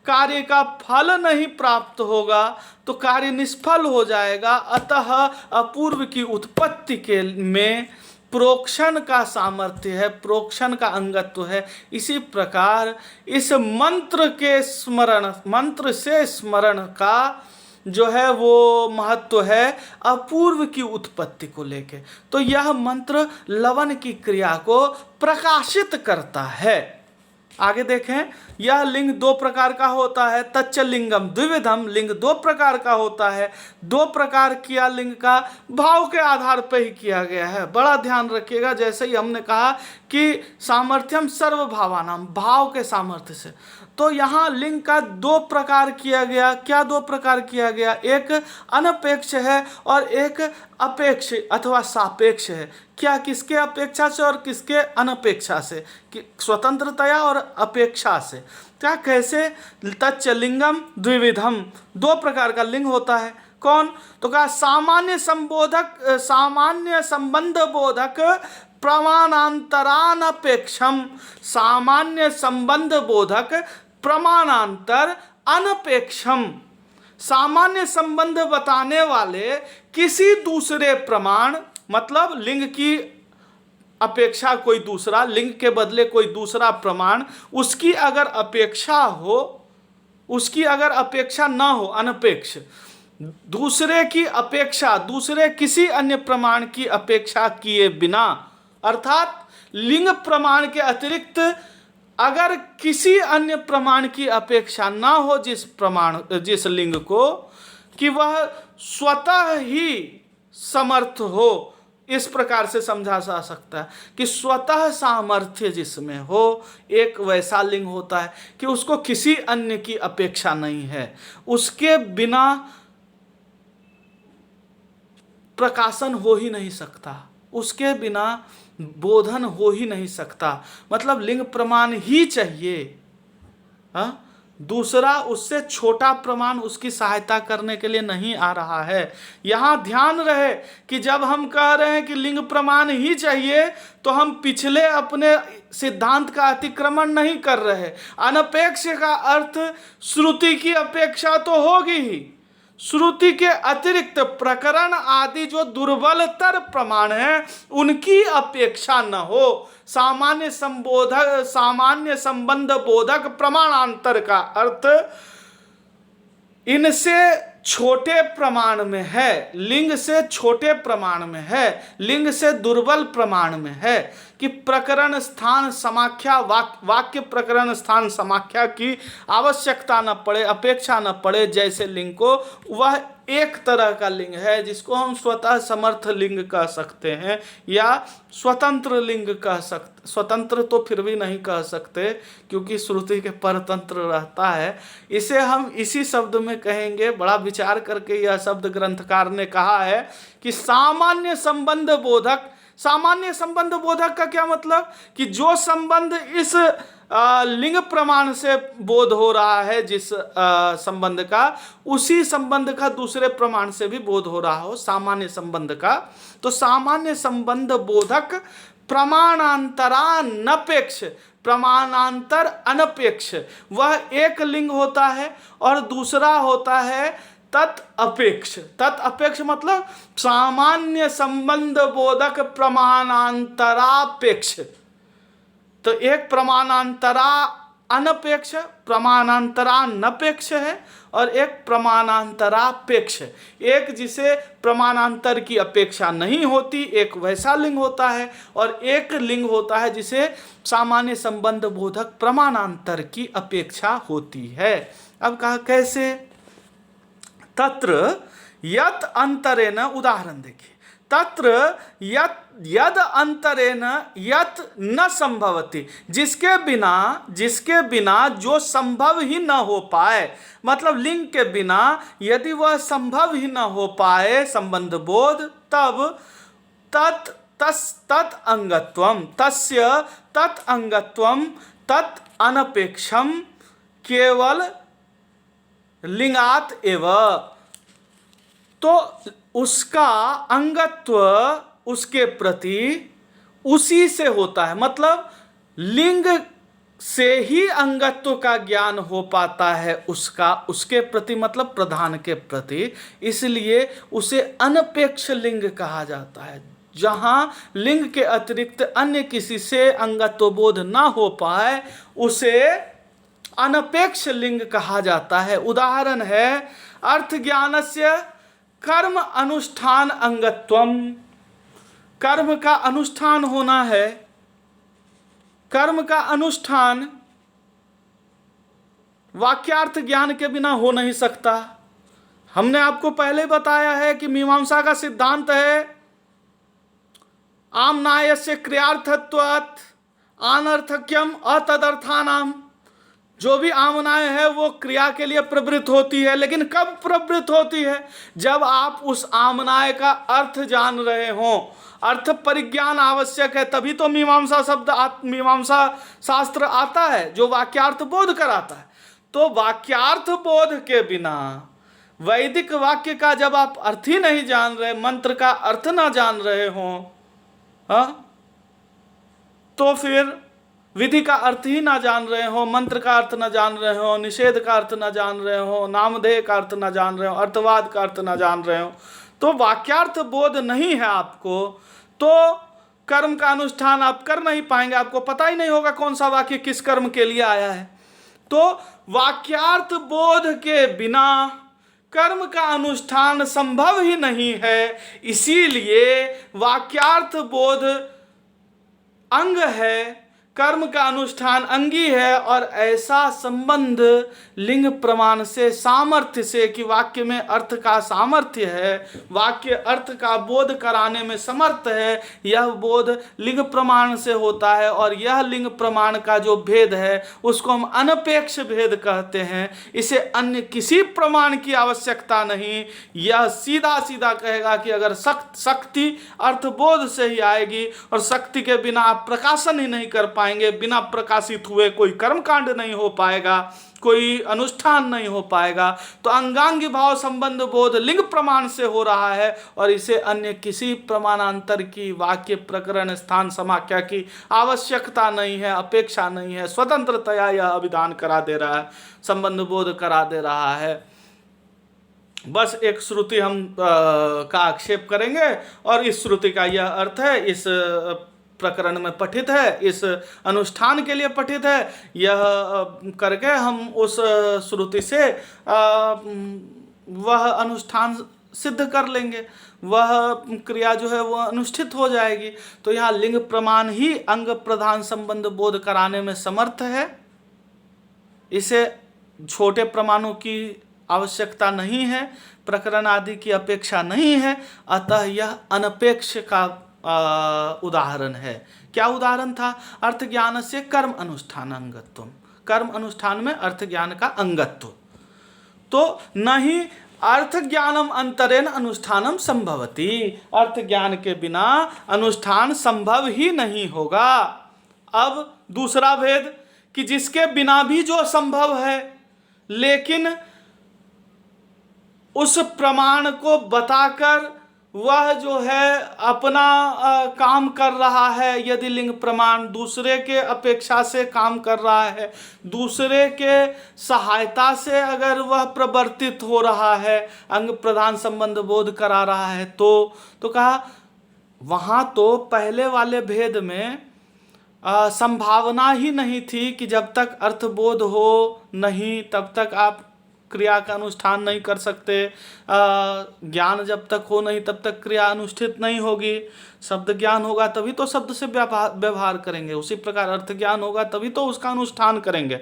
कार्य का फल नहीं प्राप्त होगा, तो कार्य निष्फल हो जाएगा। अतः अपूर्व की उत्पत्ति के में प्रोक्षण का सामर्थ्य है, प्रोक्षण का अंगत्व है। इसी प्रकार इस मंत्र के स्मरण, मंत्र से स्मरण का जो है वो महत्व है अपूर्व की उत्पत्ति को लेके। तो यह मंत्र लवन की क्रिया को प्रकाशित करता है। आगे देखें, यह लिंग दो प्रकार का होता है। तच्च लिंगम द्विविधम, लिंग दो प्रकार का होता है। दो प्रकार किया लिंग का भाव के आधार पर ही किया गया है। बड़ा ध्यान रखिएगा, जैसे ही हमने कहा कि सामर्थ्यम सर्वभावानाम, भाव के सामर्थ्य से, तो यहाँ लिंग का दो प्रकार किया गया। क्या दो प्रकार किया गया? एक अनपेक्ष है और एक अपेक्ष अथवा सापेक्ष है। क्या? किसके अपेक्षा से और किसके अनपेक्षा से, कि स्वतंत्रतया और अपेक्षा से। क्या? कैसे? तच्च लिंगम द्विविधम, दो प्रकार का लिंग होता है। कौन? तो कहा सामान्य संबोधक, सामान्य संबंध बोधक प्रमाणांतरान अपेक्षम, सामान्य संबंध बोधक प्रमाणांतर अनपेक्षम, सामान्य संबंध बताने वाले किसी दूसरे प्रमाण, मतलब लिंग की अपेक्षा कोई दूसरा, लिंग के बदले कोई दूसरा प्रमाण, उसकी अगर अपेक्षा हो, उसकी अगर अपेक्षा ना हो, अनपेक्ष, दूसरे की अपेक्षा, दूसरे किसी अन्य प्रमाण की अपेक्षा किए बिना, अर्थात लिंग प्रमाण के अतिरिक्त अगर किसी अन्य प्रमाण की अपेक्षा ना हो जिस प्रमाण, जिस लिंग को, कि वह स्वतः ही समर्थ हो, इस प्रकार से समझा जा सकता है कि स्वतः सामर्थ्य जिसमें हो, एक वैसा लिंग होता है कि उसको किसी अन्य की अपेक्षा नहीं है, उसके बिना प्रकाशन हो ही नहीं सकता, उसके बिना बोधन हो ही नहीं सकता। मतलब लिंग प्रमाण ही चाहिए। हाँ, दूसरा उससे छोटा प्रमाण उसकी सहायता करने के लिए नहीं आ रहा है। यहाँ ध्यान रहे कि जब हम कह रहे हैं कि लिंग प्रमाण ही चाहिए तो हम पिछले अपने सिद्धांत का अतिक्रमण नहीं कर रहे। अनपेक्ष का अर्थ श्रुति की अपेक्षा तो होगी ही, श्रुति के अतिरिक्त प्रकरण आदि जो दुर्बलतर प्रमाण है उनकी अपेक्षा न हो। सामान्य संबंध बोधक प्रमाणांतर का अर्थ इनसे छोटे प्रमाण में है, लिंग से छोटे प्रमाण में है, लिंग से दुर्बल प्रमाण में है कि प्रकरण स्थान समाख्या वाक्य प्रकरण स्थान समाख्या की आवश्यकता न पड़े, अपेक्षा न पड़े जैसे लिंग को। वह एक तरह का लिंग है जिसको हम स्वतः समर्थ लिंग कह सकते हैं या स्वतंत्र लिंग कह सकते। स्वतंत्र तो फिर भी नहीं कह सकते क्योंकि श्रुति के परतंत्र रहता है। इसे हम इसी शब्द में कहेंगे, बड़ा विचार करके यह शब्द ग्रंथकार ने कहा है कि सामान्य संबंध बोधक। सामान्य संबंध बोधक का क्या मतलब कि जो संबंध इस लिंग प्रमाण से बोध हो रहा है, जिस संबंध का, उसी संबंध का दूसरे प्रमाण से भी बोध हो रहा हो, सामान्य संबंध का। तो सामान्य संबंध बोधक प्रमाणांतरानपेक्ष, प्रमाणांतर अनपेक्ष, वह एक लिंग होता है और दूसरा होता है तत्अपेक्ष। तत्अपेक्ष मतलब सामान्य संबंध बोधक प्रमाणांतरापेक्ष। तो एक प्रमाणांतरा अनपेक्ष, प्रमाणांतरानपेक्ष है और एक प्रमाणांतरापेक्ष। एक जिसे प्रमाणांतर की अपेक्षा नहीं होती, एक वैसा लिंग होता है, और एक लिंग होता है जिसे सामान्य संबंध बोधक प्रमाणांतर की अपेक्षा होती है। अब कहा कैसे? तत्र यत अंतरेण, उदाहरण देखिए, तत्र यद अंतरेण यत न संभवति, जिसके बिना जो संभव ही न हो पाए, मतलब लिंग के बिना यदि वह संभव ही न हो पाए संबंध बोध, तब तत् अंगत्वम, तस्य तत् अंगत्वम तत् अनपेक्षम केवल लिंगात एव। तो उसका अंगत्व उसके प्रति उसी से होता है, मतलब लिंग से ही अंगत्व का ज्ञान हो पाता है उसका, उसके प्रति मतलब प्रधान के प्रति। इसलिए उसे अनपेक्ष लिंग कहा जाता है। जहाँ लिंग के अतिरिक्त अन्य किसी से अंगत्व बोध ना हो पाए उसे अनपेक्ष लिंग कहा जाता है। उदाहरण है अर्थ ज्ञानस्य कर्म अनुष्ठान अंगत्वम। कर्म का अनुष्ठान होना है, कर्म का अनुष्ठान वाक्यार्थ ज्ञान के बिना हो नहीं सकता। हमने आपको पहले बताया है कि मीमांसा का सिद्धांत है आमनायस्य क्रियार्थत्वात् अनर्थक्यम अतदर्थानाम। जो भी आमनाय है वो क्रिया के लिए प्रवृत्त होती है, लेकिन कब प्रवृत्त होती है? जब आप उस आमनाय का अर्थ जान रहे हो। अर्थ परिज्ञान आवश्यक है, तभी तो मीमांसा मीमांसा शास्त्र आता है जो वाक्यार्थ बोध कराता है। तो वाक्यार्थ बोध के बिना, वैदिक वाक्य का जब आप अर्थ ही नहीं जान रहे, मंत्र का अर्थ ना जान रहे हो, तो फिर विधि का अर्थ ही ना जान रहे हो, मंत्र का अर्थ ना जान रहे हो, निषेध का अर्थ ना जान रहे हो, नामधेय का अर्थ ना जान रहे हो, अर्थवाद का अर्थ ना जान रहे हो, तो वाक्यार्थ बोध नहीं है आपको, तो कर्म का अनुष्ठान आप कर नहीं पाएंगे। आपको पता ही नहीं होगा कौन सा वाक्य किस कर्म के लिए आया है। तो वाक्यार्थ बोध के बिना कर्म का अनुष्ठान संभव ही नहीं है। इसीलिए वाक्यार्थ बोध अंग है, कर्म का अनुष्ठान अंगी है, और ऐसा संबंध लिंग प्रमाण से, सामर्थ्य से, कि वाक्य में अर्थ का सामर्थ्य है, वाक्य अर्थ का बोध कराने में समर्थ है, यह बोध लिंग प्रमाण से होता है। और यह लिंग प्रमाण का जो भेद है उसको हम अनपेक्ष भेद कहते हैं। इसे अन्य किसी प्रमाण की आवश्यकता नहीं। यह सीधा सीधा कहेगा कि अगर शक्ति अर्थबोध से ही आएगी और शक्ति के बिना आप प्रकाशन ही नहीं कर पाएंगे, पाएंगे, बिना प्रकाशित हुए कोई कर्मकांड नहीं हो पाएगा, कोई अनुष्ठान नहीं हो पाएगा। तो अंगांगी भाव संबंध बोध लिंग प्रमाण से हो रहा है और इसे अन्य किसी प्रमाणांतर की वाक्य प्रकरण स्थान समाख्या की आवश्यकता नहीं है, अपेक्षा नहीं है। स्वतंत्रतया यह अभिधान करा दे रहा है, संबंध बोध करा दे रहा है। बस एक श्रुति हम का आक्षेप करेंगे और इस श्रुति का यह अर्थ है, इस प्रकरण में पठित है, इस अनुष्ठान के लिए पठित है, यह करके हम उस श्रुति से वह अनुष्ठान सिद्ध कर लेंगे, वह क्रिया जो है वह अनुष्ठित हो जाएगी। तो यहाँ लिंग प्रमाण ही अंग प्रधान संबंध बोध कराने में समर्थ है, इसे छोटे प्रमाणों की आवश्यकता नहीं है, प्रकरण आदि की अपेक्षा नहीं है, अतः यह अनपेक्ष का उदाहरण है। क्या उदाहरण था? अर्थ ज्ञान से कर्म अनुष्ठान अंगत्व, कर्म अनुष्ठान में अर्थ ज्ञान का अंगत्व। तो नहीं अर्थ ज्ञानम अंतरेण अनुष्ठानम संभवति, अर्थ ज्ञान के बिना अनुष्ठान संभव ही नहीं होगा। अब दूसरा भेद कि जिसके बिना भी जो संभव है, लेकिन उस प्रमाण को बताकर वह जो है अपना काम कर रहा है। यदि लिंग प्रमाण दूसरे के अपेक्षा से काम कर रहा है, दूसरे के सहायता से अगर वह प्रवर्तित हो रहा है, अंग प्रधान संबंध बोध करा रहा है, तो कहा वहाँ तो पहले वाले भेद में संभावना ही नहीं थी कि जब तक अर्थबोध हो नहीं तब तक आप क्रिया का अनुष्ठान नहीं कर सकते, ज्ञान जब तक हो नहीं तब तक क्रिया अनुष्ठित नहीं होगी। शब्द ज्ञान होगा तभी तो शब्द से व्यवहार करेंगे, उसी प्रकार अर्थ ज्ञान होगा तभी तो उसका अनुष्ठान करेंगे।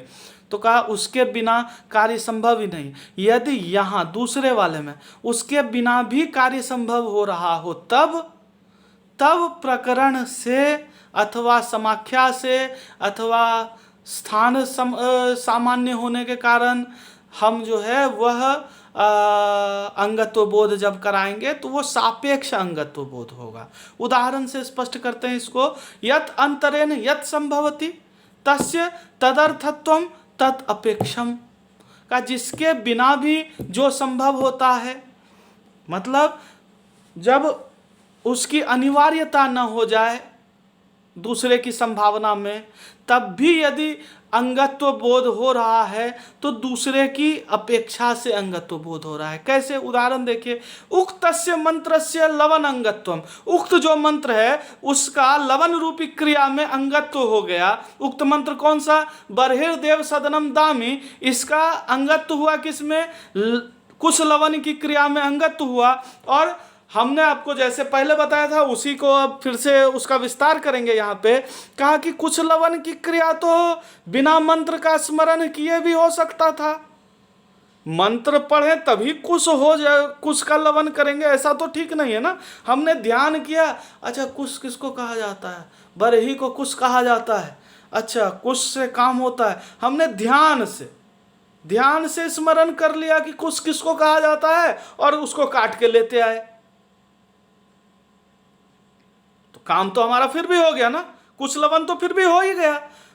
तो कहा उसके बिना कार्य संभव ही नहीं। यदि यहाँ दूसरे वाले में उसके बिना भी कार्य संभव हो रहा हो, तब प्रकरण से अथवा समाख्या से अथवा स्थान सामान्य होने के कारण हम जो है वह अंगत्व बोध जब कराएंगे तो वो सापेक्ष अंगत्व बोध होगा। उदाहरण से स्पष्ट करते हैं इसको। यत् अंतरेण यत् संभवति तस्य तदर्थत्वम तत् अपेक्षम, का जिसके बिना भी जो संभव होता है, मतलब जब उसकी अनिवार्यता न हो जाए दूसरे की संभावना में, तब भी यदि अंगत्व बोध हो रहा है तो दूसरे की अपेक्षा से अंगत्व बोध हो रहा है। कैसे? उदाहरण देखिए। उक्तस्य मंत्रस्य लवन अंगत्वम, उक्त जो मंत्र है उसका लवन रूपी क्रिया में अंगत्व हो गया। उक्त मंत्र कौन सा? बर्हिर्देव सदनम दामी, इसका अंगत्व हुआ किसमें? कुछ लवन की क्रिया में अंगत्व हुआ। और हमने आपको जैसे पहले बताया था उसी को अब फिर से उसका विस्तार करेंगे। यहाँ पे कहा कि कुछ लवन की क्रिया तो बिना मंत्र का स्मरण किए भी हो सकता था, मंत्र पढ़े तभी कुछ हो जाए, कुछ का लवन करेंगे ऐसा तो ठीक नहीं है ना। हमने ध्यान किया, अच्छा कुछ किसको कहा जाता है? बरही को कुछ कहा जाता है, अच्छा कुछ से काम होता है। हमने ध्यान से स्मरण कर लिया कि कुछ किसको कहा जाता है और उसको काट के लेते आए, काम तो हमारा फिर भी हो गया ना। कुछ लवन तो फिर भी हो ही गया,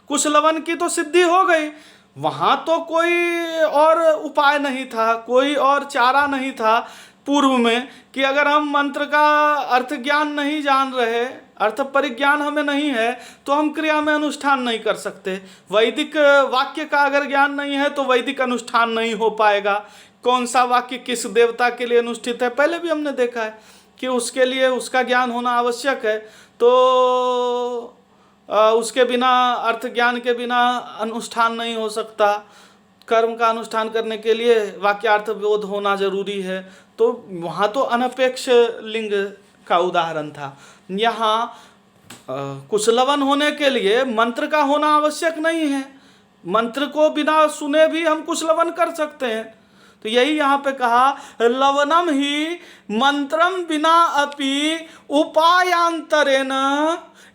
कुछ लवन की तो सिद्धि हो गई। वहां तो कोई और उपाय नहीं था, कोई और चारा नहीं था पूर्व में कि अगर हम मंत्र का अर्थ ज्ञान नहीं जान रहे, अर्थ परिज्ञान हमें नहीं है, तो हम क्रिया में अनुष्ठान नहीं कर सकते। वैदिक वाक्य का अगर ज्ञान नहीं है तो वैदिक अनुष्ठान नहीं हो पाएगा। कौन सा वाक्य किस देवता के लिए अनुष्ठित है पहले भी हमने देखा है कि उसके लिए उसका ज्ञान होना आवश्यक है। तो उसके बिना, अर्थ ज्ञान के बिना अनुष्ठान नहीं हो सकता। कर्म का अनुष्ठान करने के लिए वाक्यार्थ बोध होना जरूरी है। तो वहाँ तो अनपेक्ष लिंग का उदाहरण था। यहाँ कुछ लवन होने के लिए मंत्र का होना आवश्यक नहीं है, मंत्र को बिना सुने भी हम कुछ लवन कर सकते हैं। तो यही यहाँ पे कहा, लवनम ही मंत्रम विना अपि उपायांतरेण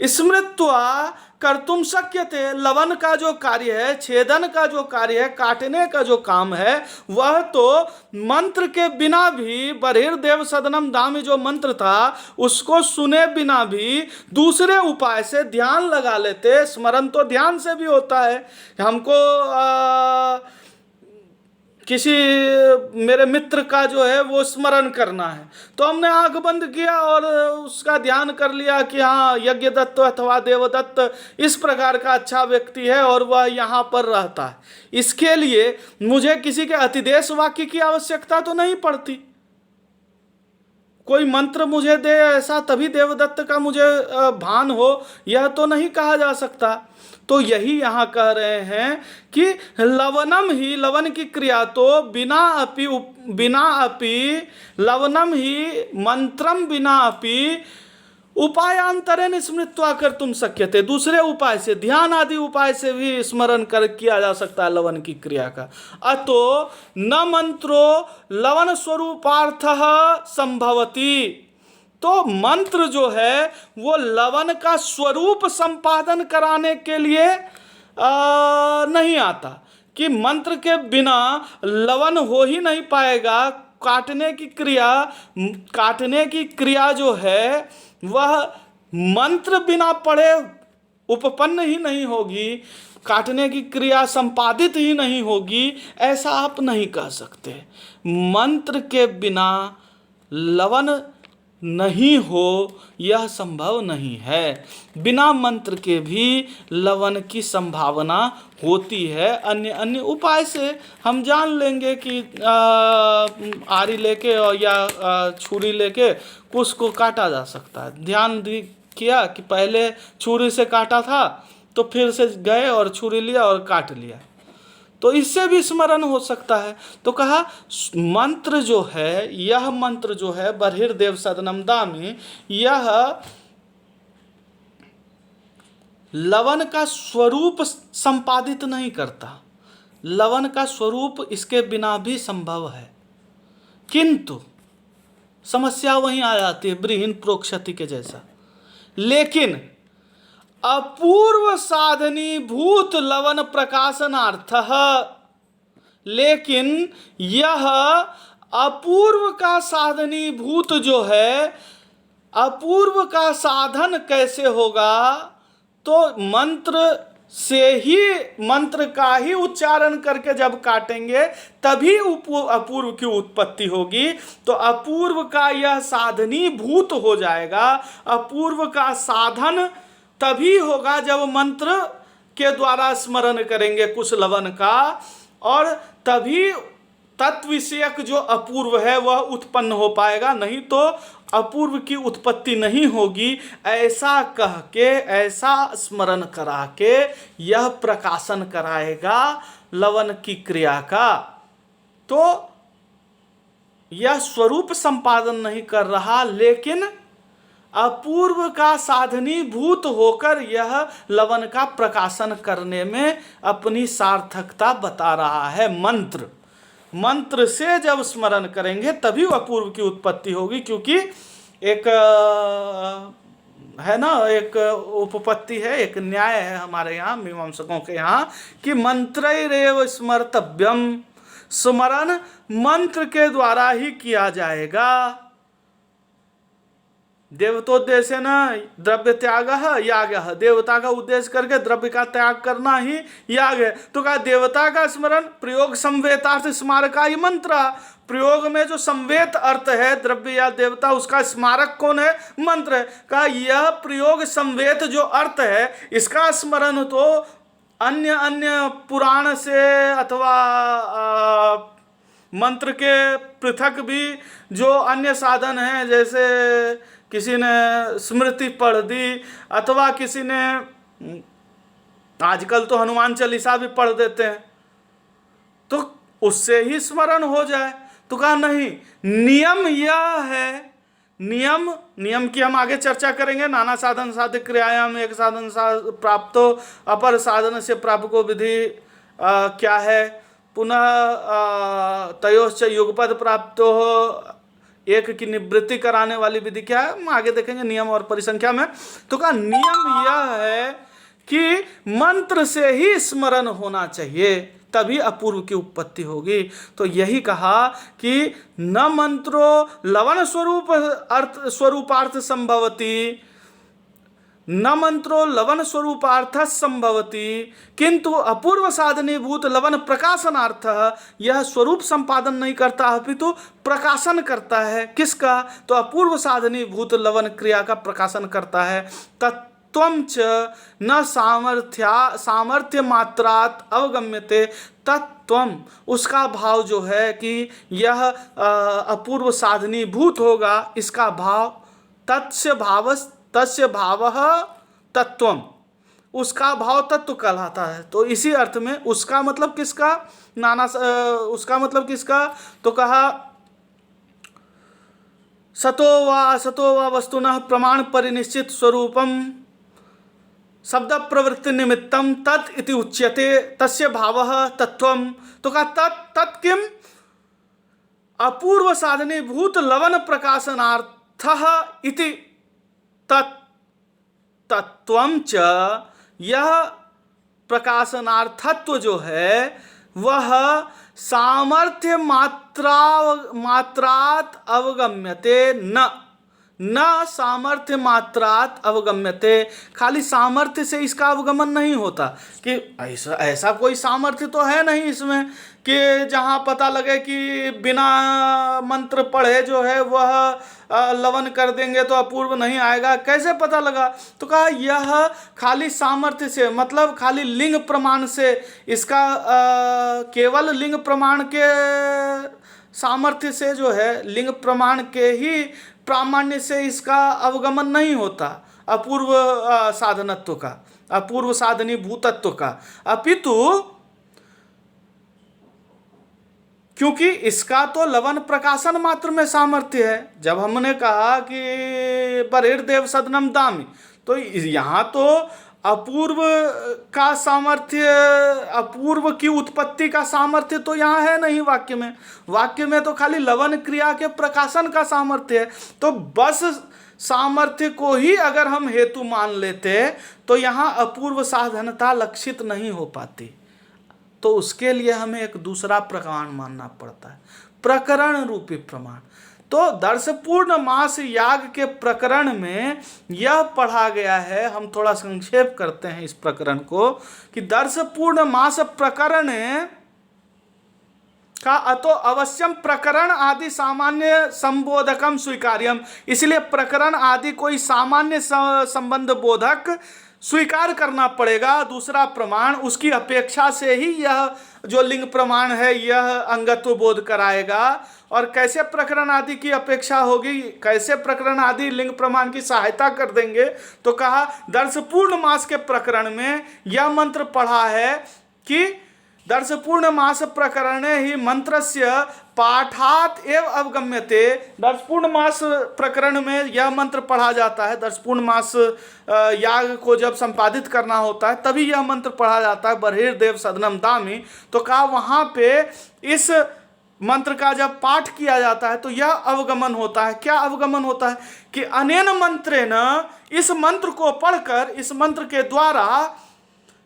स्मृत्वा कर्तुम शक्यते। लवन का जो कार्य है, छेदन का जो कार्य है, काटने का जो काम है, वह तो मंत्र के बिना भी, बर्हिर्देव सदनम धामी जो मंत्र था उसको सुने बिना भी दूसरे उपाय से ध्यान लगा लेते। स्मरण तो ध्यान से भी होता है। हमको किसी मेरे मित्र का जो है वो स्मरण करना है, तो हमने आंख बंद किया और उसका ध्यान कर लिया कि हाँ यज्ञदत्त अथवा देवदत्त इस प्रकार का अच्छा व्यक्ति है और वह यहाँ पर रहता है। इसके लिए मुझे किसी के अतिदेश वाक्य की आवश्यकता तो नहीं पड़ती। कोई मंत्र मुझे दे ऐसा तभी देवदत्त का मुझे भान हो, यह तो नहीं कहा जा सकता। तो यही यहाँ कह रहे हैं कि लवनम ही, लवन की क्रिया तो बिना अपि लवनम ही मंत्रम बिना अपि उपायांतरेण स्मृत्वा कर्तुम शक्यते। दूसरे उपाय से, ध्यान आदि उपाय से भी स्मरण कर किया जा सकता है लवन की क्रिया का। अतो न मंत्रो लवन स्वरूपार्थः संभवति। तो मंत्र जो है वो लवन का स्वरूप संपादन कराने के लिए नहीं आता, कि मंत्र के बिना लवन हो ही नहीं पाएगा। काटने की क्रिया जो है वह मंत्र बिना पढ़े उपपन्न ही नहीं होगी, काटने की क्रिया संपादित ही नहीं होगी, ऐसा आप नहीं कह सकते। मंत्र के बिना लवन नहीं हो यह संभव नहीं है। बिना मंत्र के भी लवन की संभावना होती है। अन्य उपाय से हम जान लेंगे कि आरी लेके और या छुरी लेके कुछ को काटा जा सकता है। ध्यान किया कि पहले छुरी से काटा था तो फिर से गए और छुरी लिया और काट लिया, तो इससे भी स्मरण हो सकता है। तो कहा मंत्र जो है, यह मंत्र जो है बर्हिर्देव सदनम धामी, यह लवन का स्वरूप संपादित नहीं करता। लवन का स्वरूप इसके बिना भी संभव है, किंतु समस्या वहीं आ जाती है ब्रीहिन प्रोक्षति के जैसा। लेकिन अपूर्व साधनी भूत लवन प्रकाशनार्थ, लेकिन यह अपूर्व का साधनी भूत जो है, अपूर्व का साधन कैसे होगा? तो मंत्र से ही, मंत्र का ही उच्चारण करके जब काटेंगे तभी अपूर्व की उत्पत्ति होगी। तो अपूर्व का यह साधनी भूत हो जाएगा। अपूर्व का साधन तभी होगा जब मंत्र के द्वारा स्मरण करेंगे कुछ लवन का, और तभी तत्विषयक जो अपूर्व है वह उत्पन्न हो पाएगा, नहीं तो अपूर्व की उत्पत्ति नहीं होगी। ऐसा कह के, ऐसा स्मरण करा के यह प्रकाशन कराएगा लवन की क्रिया का। तो यह स्वरूप संपादन नहीं कर रहा, लेकिन अपूर्व का साधनीभूत होकर यह लवन का प्रकाशन करने में अपनी सार्थकता बता रहा है। मंत्र से जब स्मरण करेंगे तभी अपूर्व की उत्पत्ति होगी, क्योंकि एक है ना, एक उपपत्ति है, एक न्याय है हमारे यहाँ मीमांसकों के यहाँ कि मंत्रैरेव स्मर्तव्यम, स्मरण मंत्र के द्वारा ही किया जाएगा। देवतोद्देश्य न द्रव्य त्याग याग, देवता का उद्देश्य करके द्रव्य का त्याग करना ही याग है। तो कहा देवता का स्मरण प्रयोग संवेतार्थ स्मारकाय मंत्र, प्रयोग में जो संवेत अर्थ है द्रव्य या देवता, उसका स्मारक कौन है? मंत्र है। कहा यह प्रयोग संवेत जो अर्थ है इसका स्मरण तो अन्य पुराण से अथवा मंत्र के पृथक भी जो अन्य साधन हैं, जैसे किसी ने स्मृति पढ़ दी अथवा किसी ने, आजकल तो हनुमान चालीसा भी पढ़ देते हैं, तो उससे ही स्मरण हो जाए। तो कहा नहीं, नियम यह है, नियम की हम आगे चर्चा करेंगे। नाना साधन साध्य क्रियायाम एक साधन प्राप्तो अपर साधन से प्रापको विधि क्या है, पुनः तयोश्च युगपद प्राप्तो एक की निवृत्ति कराने वाली विधि क्या है, हम आगे देखेंगे नियम और परिसंख्या में। तो का नियम यह है कि मंत्र से ही स्मरण होना चाहिए, तभी अपूर्व की उत्पत्ति होगी। तो यही कहा कि न मंत्रो लवण स्वरूपार्थ संभवती, न मंत्रो लवण स्वरूपार्थ संभवती, किंतु अपूर्व साधनीभूत लवण प्रकाशनार्थ, यह स्वरूप संपादन नहीं करता अपितु प्रकाशन करता है। किसका? तो अपूर्व साधनीभूत लवण क्रिया का प्रकाशन करता है। तत्त्वं च न सामर्थ्य मात्रात अवगम्यते, तत्त्वम उसका भाव जो है कि यह अपूर्व साधनीभूत होगा, इसका भाव तस्य भावः तत्वम, उसका भाव तत्व कहलाता है। तो इसी अर्थ में उसका मतलब किसका, उसका मतलब किसका, तो कहा सतो वा वस्तुनः प्रमाण परिनिश्चित स्वरूपम शब्द प्रवृत्ति निमित्तम तत् इति उच्यते, तस्य भावः तत्वम। तो कहा तत् किम, अपूर्व साधनीभूत लवण प्रकाशनार्थः इति तत्त्वं च, यह प्रकाशनार्थत्व जो है वह सामर्थ्य मात्रात अवगम्यते, न सामर्थ्य मात्रात अवगम्यते, खाली सामर्थ्य से इसका अवगमन नहीं होता कि ऐसा कोई सामर्थ्य तो है नहीं इसमें कि जहाँ पता लगे कि बिना मंत्र पढ़े जो है वह लवन कर देंगे तो अपूर्व नहीं आएगा। कैसे पता लगा? तो कहा यह खाली सामर्थ्य से, मतलब खाली लिंग प्रमाण से, इसका केवल लिंग प्रमाण के सामर्थ्य से जो है, लिंग प्रमाण के ही प्रामाण्य से इसका अवगमन नहीं होता अपूर्व साधनत्व का, अपूर्व साधनी भूतत्व का, अपितु क्योंकि इसका तो लवन प्रकाशन मात्र में सामर्थ्य है। जब हमने कहा कि बर्हिर्देव सदनम दामी, तो यहाँ तो अपूर्व का सामर्थ्य, अपूर्व की उत्पत्ति का सामर्थ्य तो यहाँ है नहीं वाक्य में। वाक्य में तो खाली लवन क्रिया के प्रकाशन का सामर्थ्य है। तो बस सामर्थ्य को ही अगर हम हेतु मान लेते तो यहाँ अपूर्व साधनता लक्षित नहीं हो पाती। तो उसके लिए हमें एक दूसरा प्रमाण मानना पड़ता है, प्रकरण रूपी प्रमाण। तो दर्शपूर्ण मास याग के प्रकरण में यह पढ़ा गया है, हम थोड़ा संक्षेप करते हैं इस प्रकरण को, कि दर्शपूर्ण मास प्रकरण का अतो अवश्यम प्रकरण आदि सामान्य संबोधकम स्वीकार्यम, इसलिए प्रकरण आदि कोई सामान्य संबंध बोधक स्वीकार करना पड़ेगा। दूसरा प्रमाण उसकी अपेक्षा से ही यह जो लिंग प्रमाण है यह अंगत्व बोध कराएगा। और कैसे प्रकरण आदि की अपेक्षा होगी, कैसे प्रकरण आदि लिंग प्रमाण की सहायता कर देंगे? तो कहा दर्शपूर्ण मास के प्रकरण में यह मंत्र पढ़ा है कि दर्शपूर्ण मास प्रकरण ही मंत्रस्य पाठात एव अवगम्यते। दर्शपूर्ण मास प्रकरण में यह मंत्र पढ़ा जाता है। दर्शपूर्ण मास याग को जब संपादित करना होता है तभी यह मंत्र पढ़ा जाता है, बर्हिर्देव सदनम दामी। तो कहा वहाँ पे इस मंत्र का जब पाठ किया जाता है तो यह अवगमन होता है। क्या अवगमन होता है? कि अनेन मंत्रेण, इस मंत्र को पढ़कर, इस मंत्र के द्वारा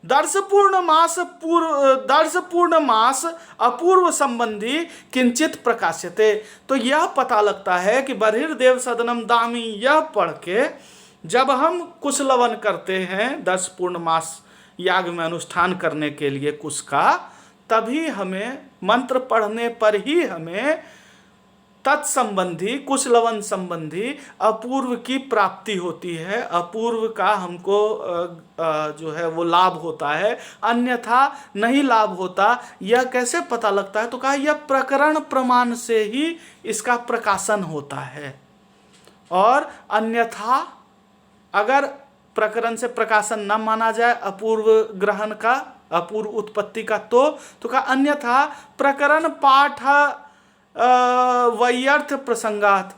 दर्शपूर्ण मास अपूर्व संबंधी किंचित प्रकाश्यते। तो यह पता लगता है कि बर्हिर्देव सदनम दामी यह पढ़ के जब हम कुशलवन करते हैं, दर्शपूर्ण मास याग में अनुष्ठान करने के लिए कुश का, तभी हमें मंत्र पढ़ने पर ही हमें तत्संबंधी, कुशलवन संबंधी अपूर्व की प्राप्ति होती है, अपूर्व का हमको जो है वो लाभ होता है, अन्यथा नहीं लाभ होता। यह कैसे पता लगता है? तो कहा यह प्रकरण प्रमाण से ही इसका प्रकाशन होता है, और अन्यथा अगर प्रकरण से प्रकाशन न माना जाए अपूर्व ग्रहण का, अपूर्व उत्पत्ति का, तो कहा अन्यथा प्रकरण पाठ व्यर्थ प्रसंगात,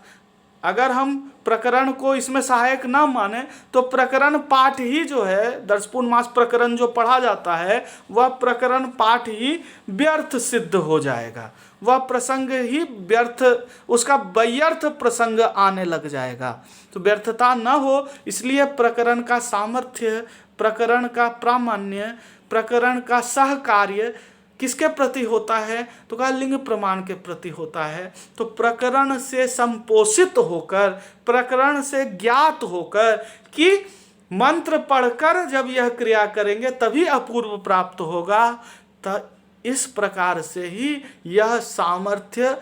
अगर हम प्रकरण को इसमें सहायक ना माने तो प्रकरण पाठ ही जो है, दर्शपूर्ण मास प्रकरण जो पढ़ा जाता है वह प्रकरण पाठ ही व्यर्थ सिद्ध हो जाएगा, वह प्रसंग ही व्यर्थ, उसका व्यर्थ प्रसंग आने लग जाएगा। तो व्यर्थता न हो इसलिए प्रकरण का सामर्थ्य, प्रकरण का प्रामाण्य, प्रकरण का सहकार्य किसके प्रति होता है? तो कहा लिंग प्रमाण के प्रति होता है। तो प्रकरण से संपोषित होकर, प्रकरण से ज्ञात होकर कि मंत्र पढ़कर जब यह क्रिया करेंगे तभी अपूर्व प्राप्त होगा, तो इस प्रकार से ही यह सामर्थ्य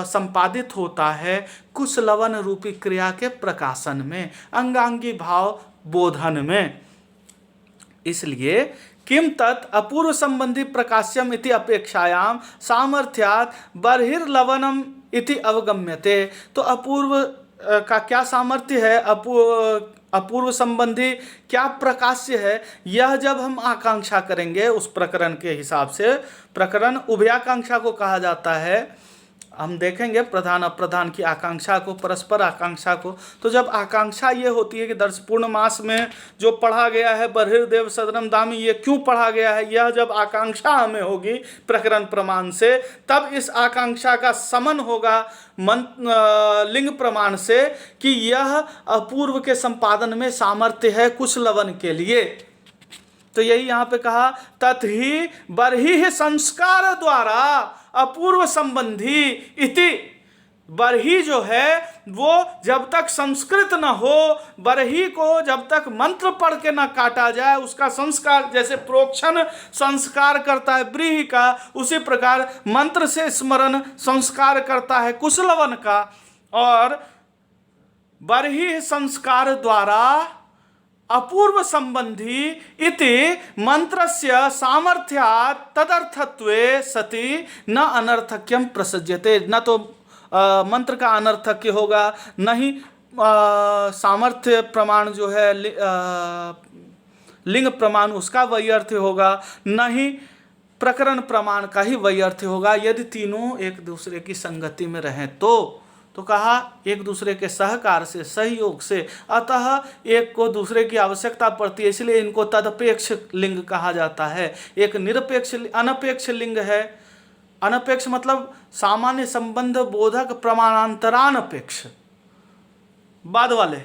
संपादित होता है कुशलवन रूपी क्रिया के प्रकाशन में, अंगांगी भाव बोधन में। इसलिए किम तत् अपूर्व संबंधी प्रकाश्यम इति अपेक्षायाम सामर्थ्यात् बर्हिर्लवनम इति अवगम्यते। तो अपूर्व का क्या सामर्थ्य है, अपूर्व संबंधी क्या प्रकाश्य है, यह जब हम आकांक्षा करेंगे उस प्रकरण के हिसाब से, प्रकरण उभयाकांक्षा को कहा जाता है, हम देखेंगे प्रधान अप्रधान की आकांक्षा को, परस्पर आकांक्षा को। तो जब आकांक्षा ये होती है कि दर्शपूर्ण मास में जो पढ़ा गया है बर्हिर्देव सदनम दामी, ये क्यों पढ़ा गया है, यह जब आकांक्षा हमें होगी प्रकरण प्रमाण से, तब इस आकांक्षा का समन होगा लिंग प्रमाण से कि यह अपूर्व के संपादन में सामर्थ्य है कुशलवन के लिए। तो यही यहाँ पे कहा तत्हि बर्हि संस्कार द्वारा अपूर्व संबंधी इति। बर्ही जो है वो जब तक संस्कृत न हो, बर्ही को जब तक मंत्र पढ़ के न काटा जाए, उसका संस्कार जैसे प्रोक्षण संस्कार करता है ब्रीहि का, उसी प्रकार मंत्र से स्मरण संस्कार करता है कुशलवन का। और बर्ही संस्कार द्वारा अपूर्व संबंधी इति मंत्रस्य सामर्थ्यात् तदर्थत्वे सति न अनर्थक्यम प्रसज्यते। न तो मंत्र का अनर्थक्य होगा, न ही सामर्थ्य प्रमाण जो है लिंग प्रमाण उसका वैयर्थ्य होगा, न ही प्रकरण प्रमाण का ही वैयर्थ्य होगा, यदि तीनों एक दूसरे की संगति में रहें तो कहा एक दूसरे के सहकार से, सहयोग से, अतः एक को दूसरे की आवश्यकता पड़ती है, इसलिए इनको तदपेक्ष लिंग कहा जाता है। एक निरपेक्ष अनपेक्ष लिंग है। अनपेक्ष मतलब सामान्य संबंध बोधक प्रमाणांतरानपेक्ष, बाद वाले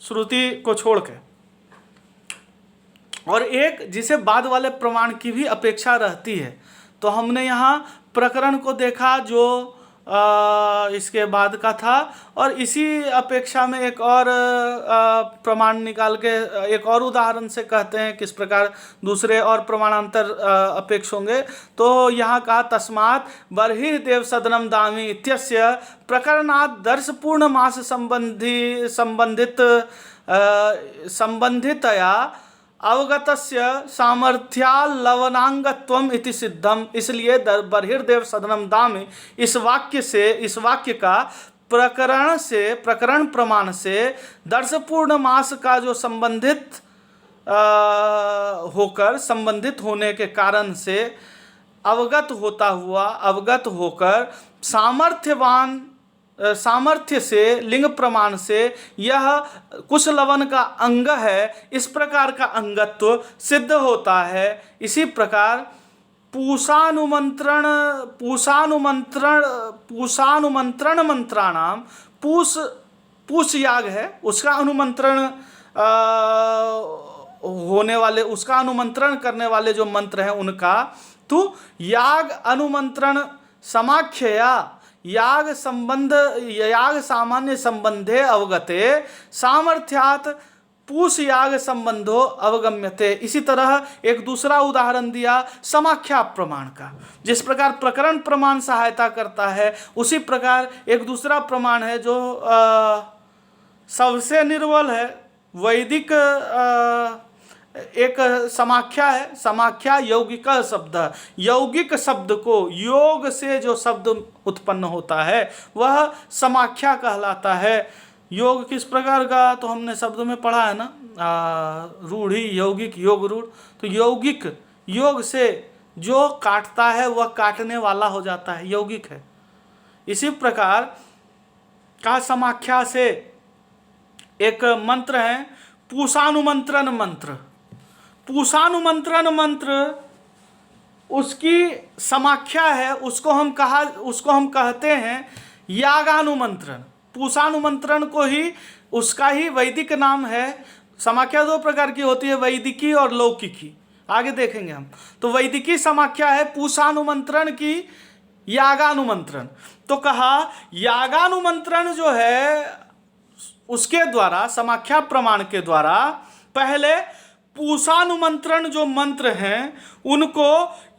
श्रुति को छोड़ के, और एक जिसे बाद वाले प्रमाण की भी अपेक्षा रहती है। तो हमने यहाँ प्रकरण को देखा जो इसके बाद का था, और इसी अपेक्षा में एक और प्रमाण निकाल के एक और उदाहरण से कहते हैं किस प्रकार दूसरे और प्रमाणांतर अपेक्ष होंगे। तो यहाँ कहा तस्मात् बर्हिर्देव सदनम दामी इत्यस्य प्रकरणात् दर्शपूर्ण मास संबंधितया अवगतस्य सामर्थ्याल्लवनांगत्वम इति सिद्धम। इसलिए बर्हिर्देव सदनम दामी इस वाक्य का प्रकरण से, प्रकरण प्रमाण से दर्शपूर्ण मास का जो संबंधित होने के कारण से अवगत होकर सामर्थ्य से, लिंग प्रमाण से यह कुशलवन का अंग है, इस प्रकार का अंगत्व सिद्ध होता है। इसी प्रकार पूषानुमंत्रण मंत्राणाम, पूष याग है, उसका अनुमंत्रण होने वाले, उसका अनुमंत्रण करने वाले जो मंत्र हैं उनका, तो याग अनुमंत्रण समाख्यया याग सामान्य संबंधे अवगते सामर्थ्यात् पूष याग संबंधो अवगम्यते। इसी तरह एक दूसरा उदाहरण दिया समाख्या प्रमाण का। जिस प्रकार प्रकरण प्रमाण सहायता करता है, उसी प्रकार एक दूसरा प्रमाण है जो सबसे निर्बल है, वैदिक एक समाख्या है। समाख्या यौगिक शब्द, यौगिक शब्द को, योग से जो शब्द उत्पन्न होता है वह समाख्या कहलाता है। योग किस प्रकार का, तो हमने शब्द में पढ़ा है ना, रूढ़ी, यौगिक, योग रूढ़। तो यौगिक, योग से जो काटता है वह काटने वाला हो जाता है, यौगिक है। इसी प्रकार का समाख्या से एक मंत्र है पूषानुमंत्रण मंत्र। पूषानुमंत्रण मंत्र उसकी समाख्या है, उसको हम कहते हैं यागानुमंत्रण। पूषानुमंत्रण को ही उसका ही वैदिक नाम है। समाख्या दो प्रकार की होती है, वैदिकी और लौकिकी, आगे देखेंगे हम। तो वैदिकी समाख्या है पूषानुमंत्रण की यागानुमंत्रण। तो कहा यागानुमंत्रण जो है उसके द्वारा, समाख्या प्रमाण के द्वारा पहले पूषानुमंत्रण जो मंत्र हैं उनको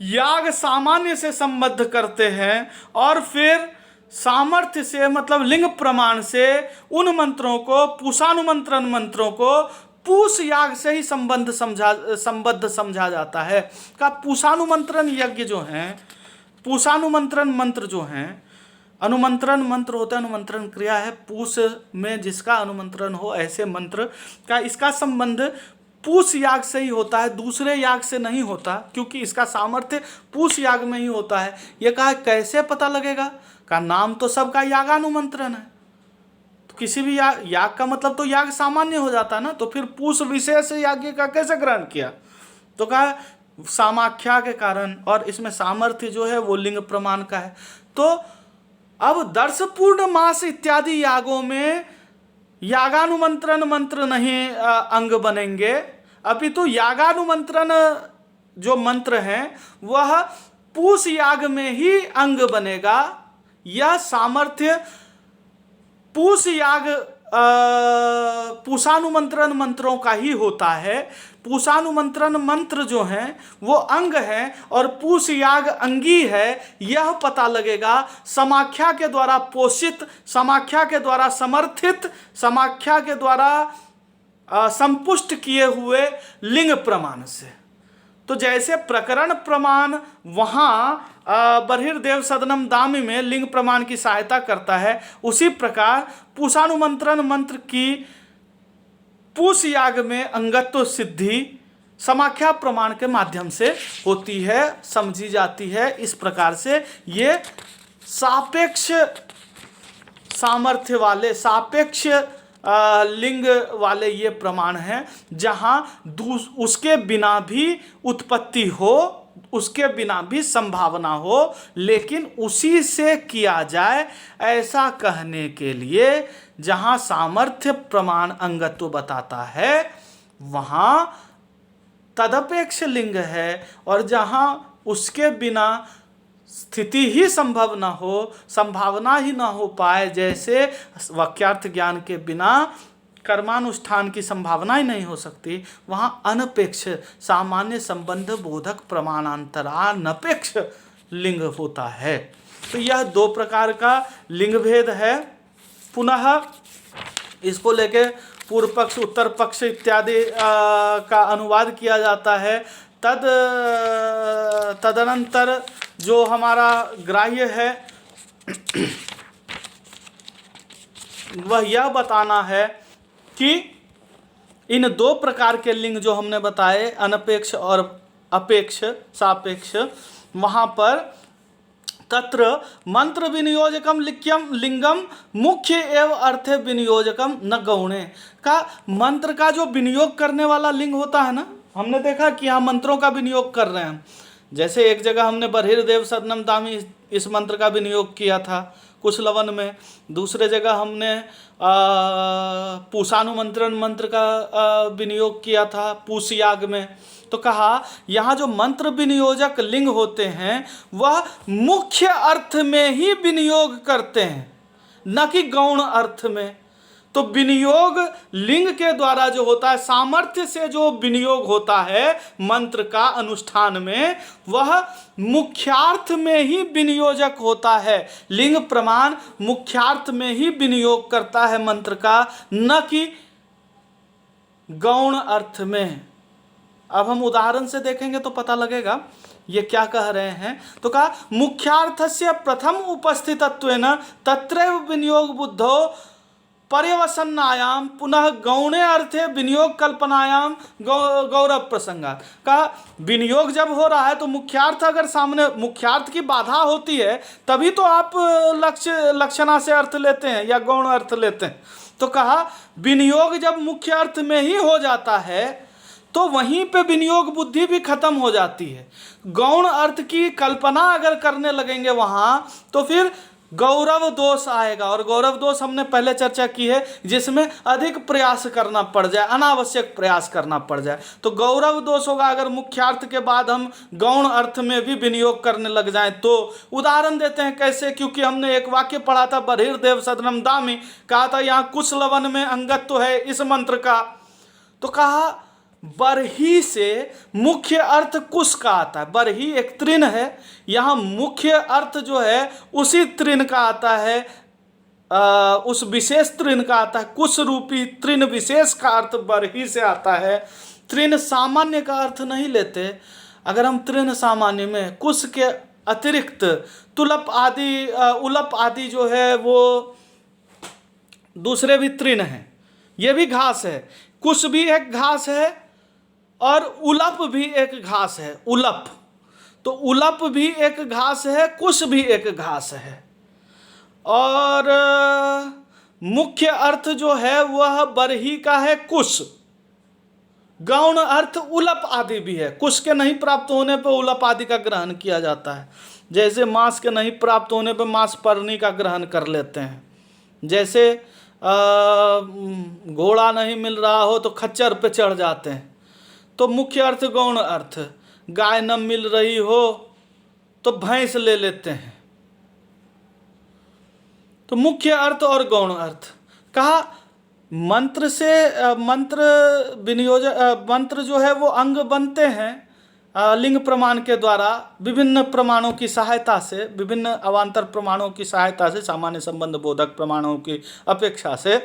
याग सामान्य से संबद्ध करते हैं और फिर सामर्थ्य से मतलब लिंग प्रमाण से उन मंत्रों को, पूषानुमंत्रण मंत्रों को पूष याग से ही संबद्ध समझा जाता है। का पूषानुमंत्रण यज्ञ जो हैं, पूषानुमंत्रण मंत्र जो हैं, अनुमंत्रण मंत्र होता है, अनुमंत्रण क्रिया है, पूष में जिसका अनुमंत्रण हो ऐसे मंत्र का इसका संबंध पूष याग से ही होता है, दूसरे याग से नहीं होता, क्योंकि इसका सामर्थ्य पूष याग में ही होता है। यह कहा कैसे पता लगेगा? का नाम तो सबका यागानुमंत्रण है, तो किसी भी याग का मतलब तो याग सामान्य हो जाता है ना, तो फिर पूष विशेष याज्ञ का कैसे ग्रहण किया? तो कहा समाख्या के कारण, और इसमें सामर्थ्य जो है वो लिंग प्रमाण का है। तो अब दर्श पूर्ण मास इत्यादि यागों में यागानुमंत्रण मंत्र नहीं अंग बनेंगे, अपितु यागानुमंत्रण जो मंत्र हैं वह पूष याग में ही अंग बनेगा। यह सामर्थ्य पूष याग पूषानुमंत्रण मंत्रों का ही होता है। पूषानुमंत्रण मंत्र जो हैं वो अंग हैं और पूष याग अंगी है। यह पता लगेगा समाख्या के द्वारा पोषित, समाख्या के द्वारा समर्थित, समाख्या के द्वारा संपुष्ट किए हुए लिंग प्रमाण से। तो जैसे प्रकरण प्रमाण वहाँ बर्हिर्देव सदनम दामी में लिंग प्रमाण की सहायता करता है, उसी प्रकार पूषानुमंत्रण मंत्र की पूष याग में अंगत्व सिद्धि समाख्या प्रमाण के माध्यम से होती है, समझी जाती है। इस प्रकार से ये सापेक्ष सामर्थ्य वाले, सापेक्ष लिंग वाले ये प्रमाण हैं, जहाँ उसके बिना भी उत्पत्ति हो, उसके बिना भी संभावना हो, लेकिन उसी से किया जाए ऐसा कहने के लिए जहाँ सामर्थ्य प्रमाण अंगत्व बताता है वहाँ तदपेक्ष लिंग है, और जहाँ उसके बिना स्थिति ही संभव ना हो, संभावना ही ना हो पाए, जैसे वाक्यार्थ ज्ञान के बिना कर्मानुष्ठान की संभावना ही नहीं हो सकती, वहाँ अनपेक्ष सामान्य संबंध बोधक प्रमाणांतरानपेक्ष लिंग होता है। तो यह दो प्रकार का लिंग भेद है। पुनः इसको लेके पूर्व पक्ष, उत्तर पक्ष इत्यादि का अनुवाद किया जाता है। तदनंतर जो हमारा ग्राह्य है वह यह बताना है कि इन दो प्रकार के लिंग जो हमने बताए, अनपेक्ष और अपेक्ष, सापेक्ष, वहाँ पर तत्र मंत्र विनियोजकम लिंगम मुख्य एवं अर्थ विनियोजकम न गौणे। का मंत्र का जो विनियोग करने वाला लिंग होता है ना, हमने देखा कि यहाँ मंत्रों का विनियोग कर रहे हैं। जैसे एक जगह हमने बर्हिर्देव सदनम दामी इस मंत्र का विनियोग किया था कुशलवन में, दूसरे जगह हमने पूषानुमंत्रण मंत्र का विनियोग किया था पूष याग में। तो कहा यहाँ जो मंत्र विनियोजक लिंग होते हैं वह मुख्य अर्थ में ही विनियोग करते हैं, न कि गौण अर्थ में। तो विनियोग लिंग के द्वारा जो होता है, सामर्थ्य से जो विनियोग होता है मंत्र का अनुष्ठान में, वह मुख्यार्थ में ही विनियोजक होता है। लिंग प्रमाण मुख्यार्थ में ही विनियोग करता है मंत्र का, न कि गौण अर्थ में। अब हम उदाहरण से देखेंगे तो पता लगेगा ये क्या कह रहे हैं। तो कहा मुख्यार्थस्य प्रथम उपस्थितत्वेन तत्रैव विनियोग बुद्धो पर्यवसन्नायाम पुनः गौणे अर्थे विनियोग कल्पनायाम गौरव प्रसंगात। कहा विनियोग जब हो रहा है तो मुख्यार्थ अगर सामने, मुख्यार्थ की बाधा होती है तभी तो आप लक्षणा से अर्थ लेते हैं या गौण अर्थ लेते हैं। तो कहा विनियोग जब मुख्य अर्थ में ही हो जाता है तो वहीं पे विनियोग बुद्धि भी खत्म हो जाती है। गौण अर्थ की कल्पना अगर करने लगेंगे वहां तो फिर गौरव दोष आएगा, और गौरव दोष हमने पहले चर्चा की है जिसमें अधिक प्रयास करना पड़ जाए, अनावश्यक प्रयास करना पड़ जाए, तो गौरव दोष होगा अगर मुख्यार्थ के बाद हम गौण अर्थ में भी विनियोग करने लग जाएं तो। उदाहरण देते हैं कैसे, क्योंकि हमने एक वाक्य पढ़ा था बर्हिर्देव सदनम दामी, कहा था यहाँ कुशलवन में अंगत्व है इस मंत्र का, तो कहा बरही से मुख्य अर्थ कुश का आता है। बरही एक तृण है, यहाँ मुख्य अर्थ जो है उसी तृण का आता है, उस विशेष तृण का आता है। कुश रूपी तृण विशेष का अर्थ बरही से आता है। तृण सामान्य का अर्थ नहीं लेते। अगर हम तृण सामान्य में कुश के अतिरिक्त तुलप आदि उलप आदि जो है वो दूसरे भी तृण हैं, ये भी घास है। कुश भी एक घास है और उलप भी एक घास है। उलप, तो उलप भी एक घास है, कुश भी एक घास है। और मुख्य अर्थ जो है वह बरही का है कुश। गौण अर्थ उलप आदि भी है। कुश के नहीं प्राप्त होने पर उलप आदि का ग्रहण किया जाता है। जैसे मांस के नहीं प्राप्त होने पर मांस पर्णी का ग्रहण कर लेते हैं। जैसे घोड़ा नहीं मिल रहा हो तो खच्चर पे चढ़ जाते हैं, तो मुख्य अर्थ गौण अर्थ। गाय न मिल रही हो तो भैंस ले लेते हैं। तो मुख्य अर्थ और गौण अर्थ। कहा मंत्र से मंत्र विनियोजक मंत्र जो है वो अंग बनते हैं लिंग प्रमाण के द्वारा, विभिन्न प्रमाणों की सहायता से, विभिन्न अवान्तर प्रमाणों की सहायता से, सामान्य संबंध बोधक प्रमाणों की अपेक्षा से।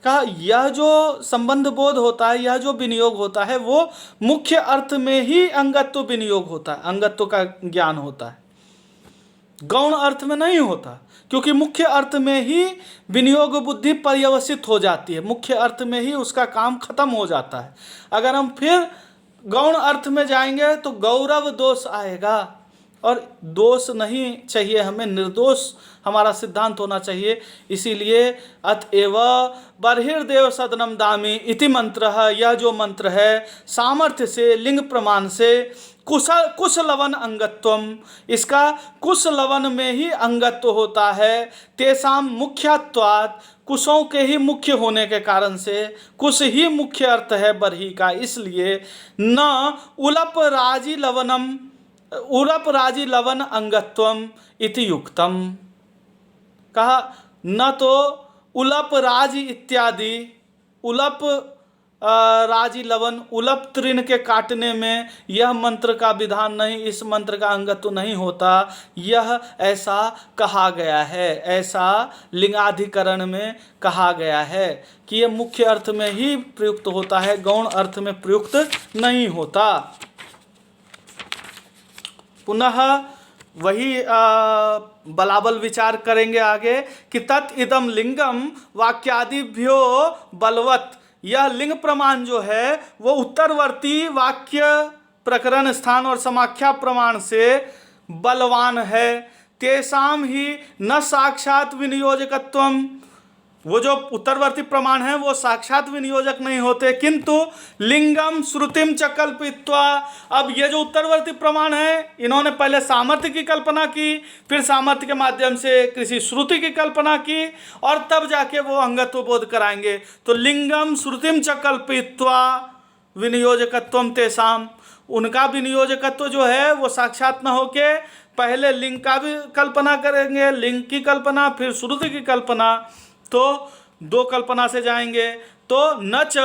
कहा यह जो संबंध बोध होता है, यह जो विनियोग होता है वो मुख्य अर्थ में ही अंगत्व विनियोग होता है, अंगत्व का ज्ञान होता है, गौण अर्थ में नहीं होता। क्योंकि मुख्य अर्थ में ही विनियोग बुद्धि पर्यवसित हो जाती है, मुख्य अर्थ में ही उसका काम खत्म हो जाता है। अगर हम फिर गौण अर्थ में जाएंगे तो गौरव दोष आएगा, और दोष नहीं चाहिए हमें, निर्दोष हमारा सिद्धांत होना चाहिए। इसीलिए अतएव बर्हिर्देव सदनम दामी इति मंत्र, यह जो मंत्र है सामर्थ्य से, लिंग प्रमाण से, कुशलवन अंगत्वम, इसका कुशलवन में ही अंगत्व होता है। तेसाम मुख्यत्वात्, कुशों के ही मुख्य होने के कारण से, कुश ही मुख्य अर्थ है बरही का, इसलिए न उलप राजी लवन अंगत्वम इति युक्तम। कहा न तो उलप राजी इत्यादि, उलप राजी लवन, उलप तृण के काटने में यह मंत्र का विधान नहीं, इस मंत्र का अंगत्व नहीं होता, यह ऐसा कहा गया है, ऐसा लिंगाधिकरण में कहा गया है कि यह मुख्य अर्थ में ही प्रयुक्त होता है, गौण अर्थ में प्रयुक्त नहीं होता। पुनः वही बलाबल विचार करेंगे आगे कि तत् इदम लिंगम वाक्यादिभ्यो बलवत, यह लिंग प्रमाण जो है वो उत्तरवर्ती वाक्य प्रकरण स्थान और समाख्या प्रमाण से बलवान है। तेसाम ही न साक्षात विनियोजकत्वम, वो जो उत्तरवर्ती प्रमाण है वो साक्षात विनियोजक नहीं होते, किंतु लिंगम श्रुतिम च कल्पित्वा। अब ये जो उत्तरवर्ती प्रमाण है इन्होंने पहले सामर्थ्य की कल्पना की, फिर सामर्थ्य के माध्यम से किसी श्रुति की कल्पना की, और तब जाके वो अंगत्व बोध कराएंगे। तो लिंगम श्रुतिम च कल्पित्वा विनियोजकत्वम तेसाम, उनका विनियोजकत्व जो है वो साक्षात न होके पहले लिंग का भी कल्पना करेंगे, लिंग की कल्पना फिर श्रुति की कल्पना, तो दो कल्पना से जाएंगे। तो न च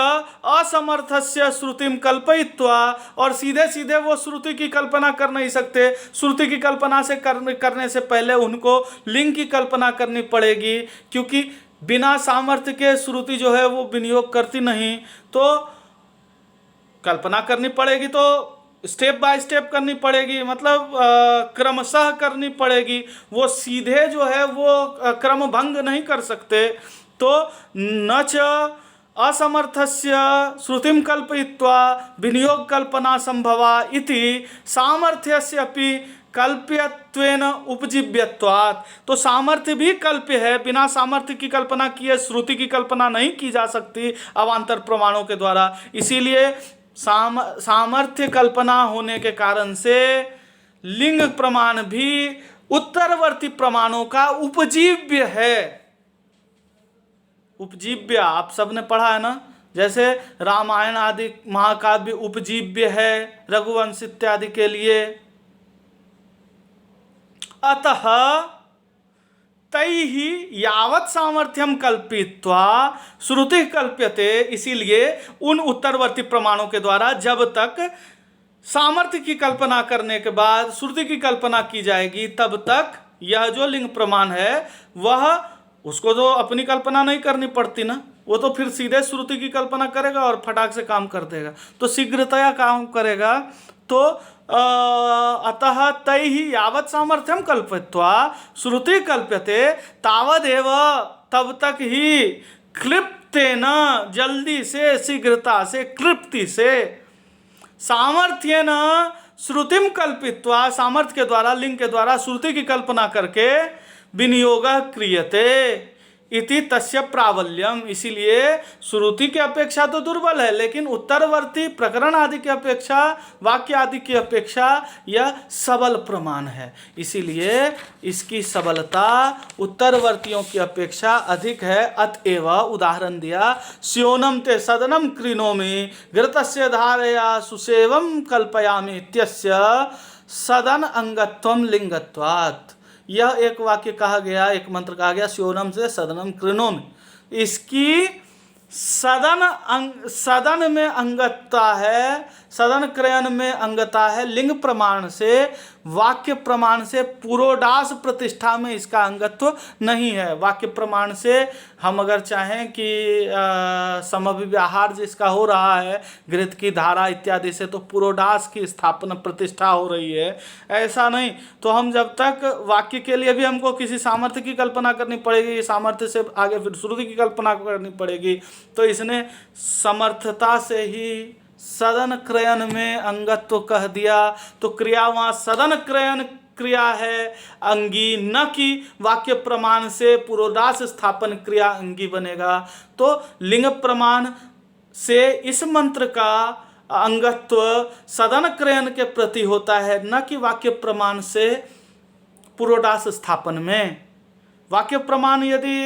असमर्थस्य श्रुतिम कल्पयित्वा, और सीधे सीधे वो श्रुति की कल्पना कर नहीं सकते, श्रुति की कल्पना से करने से पहले उनको लिंग की कल्पना करनी पड़ेगी, क्योंकि बिना सामर्थ्य के श्रुति जो है वो विनियोग करती नहीं, तो कल्पना करनी पड़ेगी, तो स्टेप बाय स्टेप करनी पड़ेगी, मतलब क्रमशः करनी पड़ेगी। वो सीधे जो है वो क्रम भंग नहीं कर सकते, तो न च असमर्थस्य श्रुतिम कल्पयित्वा विनियोग कल्पना संभवा इति सामर्थ्यस्य अपि कल्प्यत्वेन उपजीव्यत्वात्। तो सामर्थ्य भी कल्प्य है, बिना सामर्थ्य की कल्पना किए श्रुति की कल्पना नहीं की जा सकती अवान्तर प्रमाणों के द्वारा। इसीलिए सामर्थ्य कल्पना होने के कारण से लिंग प्रमाण भी उत्तरवर्ती प्रमाणों का उपजीव्य है। उपजीव्य आप सबने पढ़ा है ना, जैसे रामायण आदि महाकाव्य उपजीव्य है रघुवंश इत्यादि के लिए। अतः तैहि यावत् सामर्थ्यम कल्पित्वा श्रुति कल्प्यते, इसीलिए उन उत्तरवर्ती प्रमाणों के द्वारा जब तक सामर्थ्य की कल्पना करने के बाद श्रुति की कल्पना की जाएगी तब तक यह जो लिंग प्रमाण है वह, उसको तो अपनी कल्पना नहीं करनी पड़ती ना, वो तो फिर सीधे श्रुति की कल्पना करेगा और फटाक से काम कर देगा, तो शीघ्रतया काम करेगा। तो अतः तैहि यावत् सामर्थ्यम कल्पित्वा श्रुति कल्प्यते तावदेव, तब तक ही क्लिप्तेन, जल्दी से, शीघ्रता से, क्लिप्ति से, सामर्थ्येन श्रुतिम कल्पित्वा, सामर्थ्य के द्वारा, लिंग के द्वारा श्रुति की कल्पना करके विनियोग क्रियते इति तस्य प्राबल्यम। इसीलिए श्रुति की अपेक्षा तो दुर्बल है, लेकिन उत्तरवर्ती प्रकरण आदि की अपेक्षा, वाक्य आदि की अपेक्षा यह सबल प्रमाण है। इसीलिए इसकी सबलता उत्तरवर्तियों की अपेक्षा अधिक है। अतएव उदाहरण दिया, स्योनम ते सदनम कृणोमि घृतस्य धारया सुसेवम कल्पयामि इत्यस्य सदन अंगत्वम लिंगत्वात्। यह एक वाक्य कहा गया, एक मंत्र कहा गया, स्योनम से सदनम कृणोमि। इसकी सदन में अंगता है, सदन क्रयन में अंगता है लिंग प्रमाण से, वाक्य प्रमाण से पुरोडास प्रतिष्ठा में इसका अंगत्व नहीं है। वाक्य प्रमाण से हम अगर चाहें कि समव्यवहार जिसका हो रहा है घृत की धारा इत्यादि से, तो पुरोडास की स्थापना प्रतिष्ठा हो रही है, ऐसा नहीं। तो हम जब तक वाक्य के लिए भी हमको किसी सामर्थ्य की कल्पना करनी पड़ेगी, सामर्थ्य से आगे फिर श्रुति की कल्पना करनी पड़ेगी। तो इसने समर्थता से ही सदन क्रयन में अंगत्व कह दिया। तो क्रिया वहाँ सदन क्रयन क्रिया है अंगी, न कि वाक्य प्रमाण से पुरोडास स्थापन क्रिया अंगी बनेगा। तो लिंग प्रमाण से इस मंत्र का अंगत्व सदन क्रयन के प्रति होता है, न कि वाक्य प्रमाण से पुरोडास स्थापन में। वाक्य प्रमाण यदि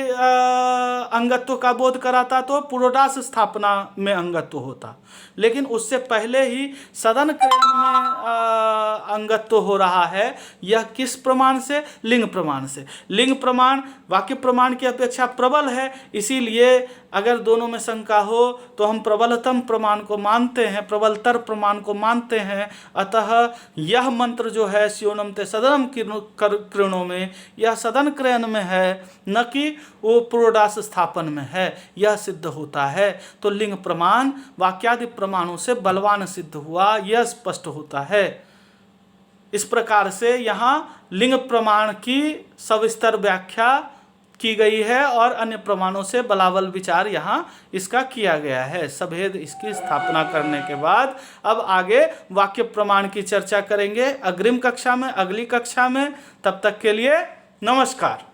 अंगत्व का बोध कराता तो पुरोडास स्थापना में अंगत्व होता, लेकिन उससे पहले ही सदन क्रयन में अंगत्व हो रहा है। यह किस प्रमाण से? लिंग प्रमाण से। लिंग प्रमाण वाक्य प्रमाण की अपेक्षा प्रबल है, इसीलिए अगर दोनों में शंका हो तो हम प्रबलतम प्रमाण को मानते हैं, प्रबलतर प्रमाण को मानते हैं। अतः यह मंत्र जो है स्योनम ते सदनम कृणोमि में, यह सदन क्रयन में है, न कि वो पुरोडास स्थापन में है, यह सिद्ध होता है। तो लिंग प्रमाण वाक्यादि प्रमाणों से बलवान सिद्ध हुआ, यह स्पष्ट होता है। इस प्रकार से यहाँ लिंग प्रमाण की सविस्तर व्याख्या की गई है और अन्य प्रमाणों से बलाबल विचार यहाँ इसका किया गया है। सभेद इसकी स्थापना करने के बाद अब आगे वाक्य प्रमाण की चर्चा करेंगे अग्रिम कक्षा में, अगली कक्षा में। तब तक के लिए नमस्कार।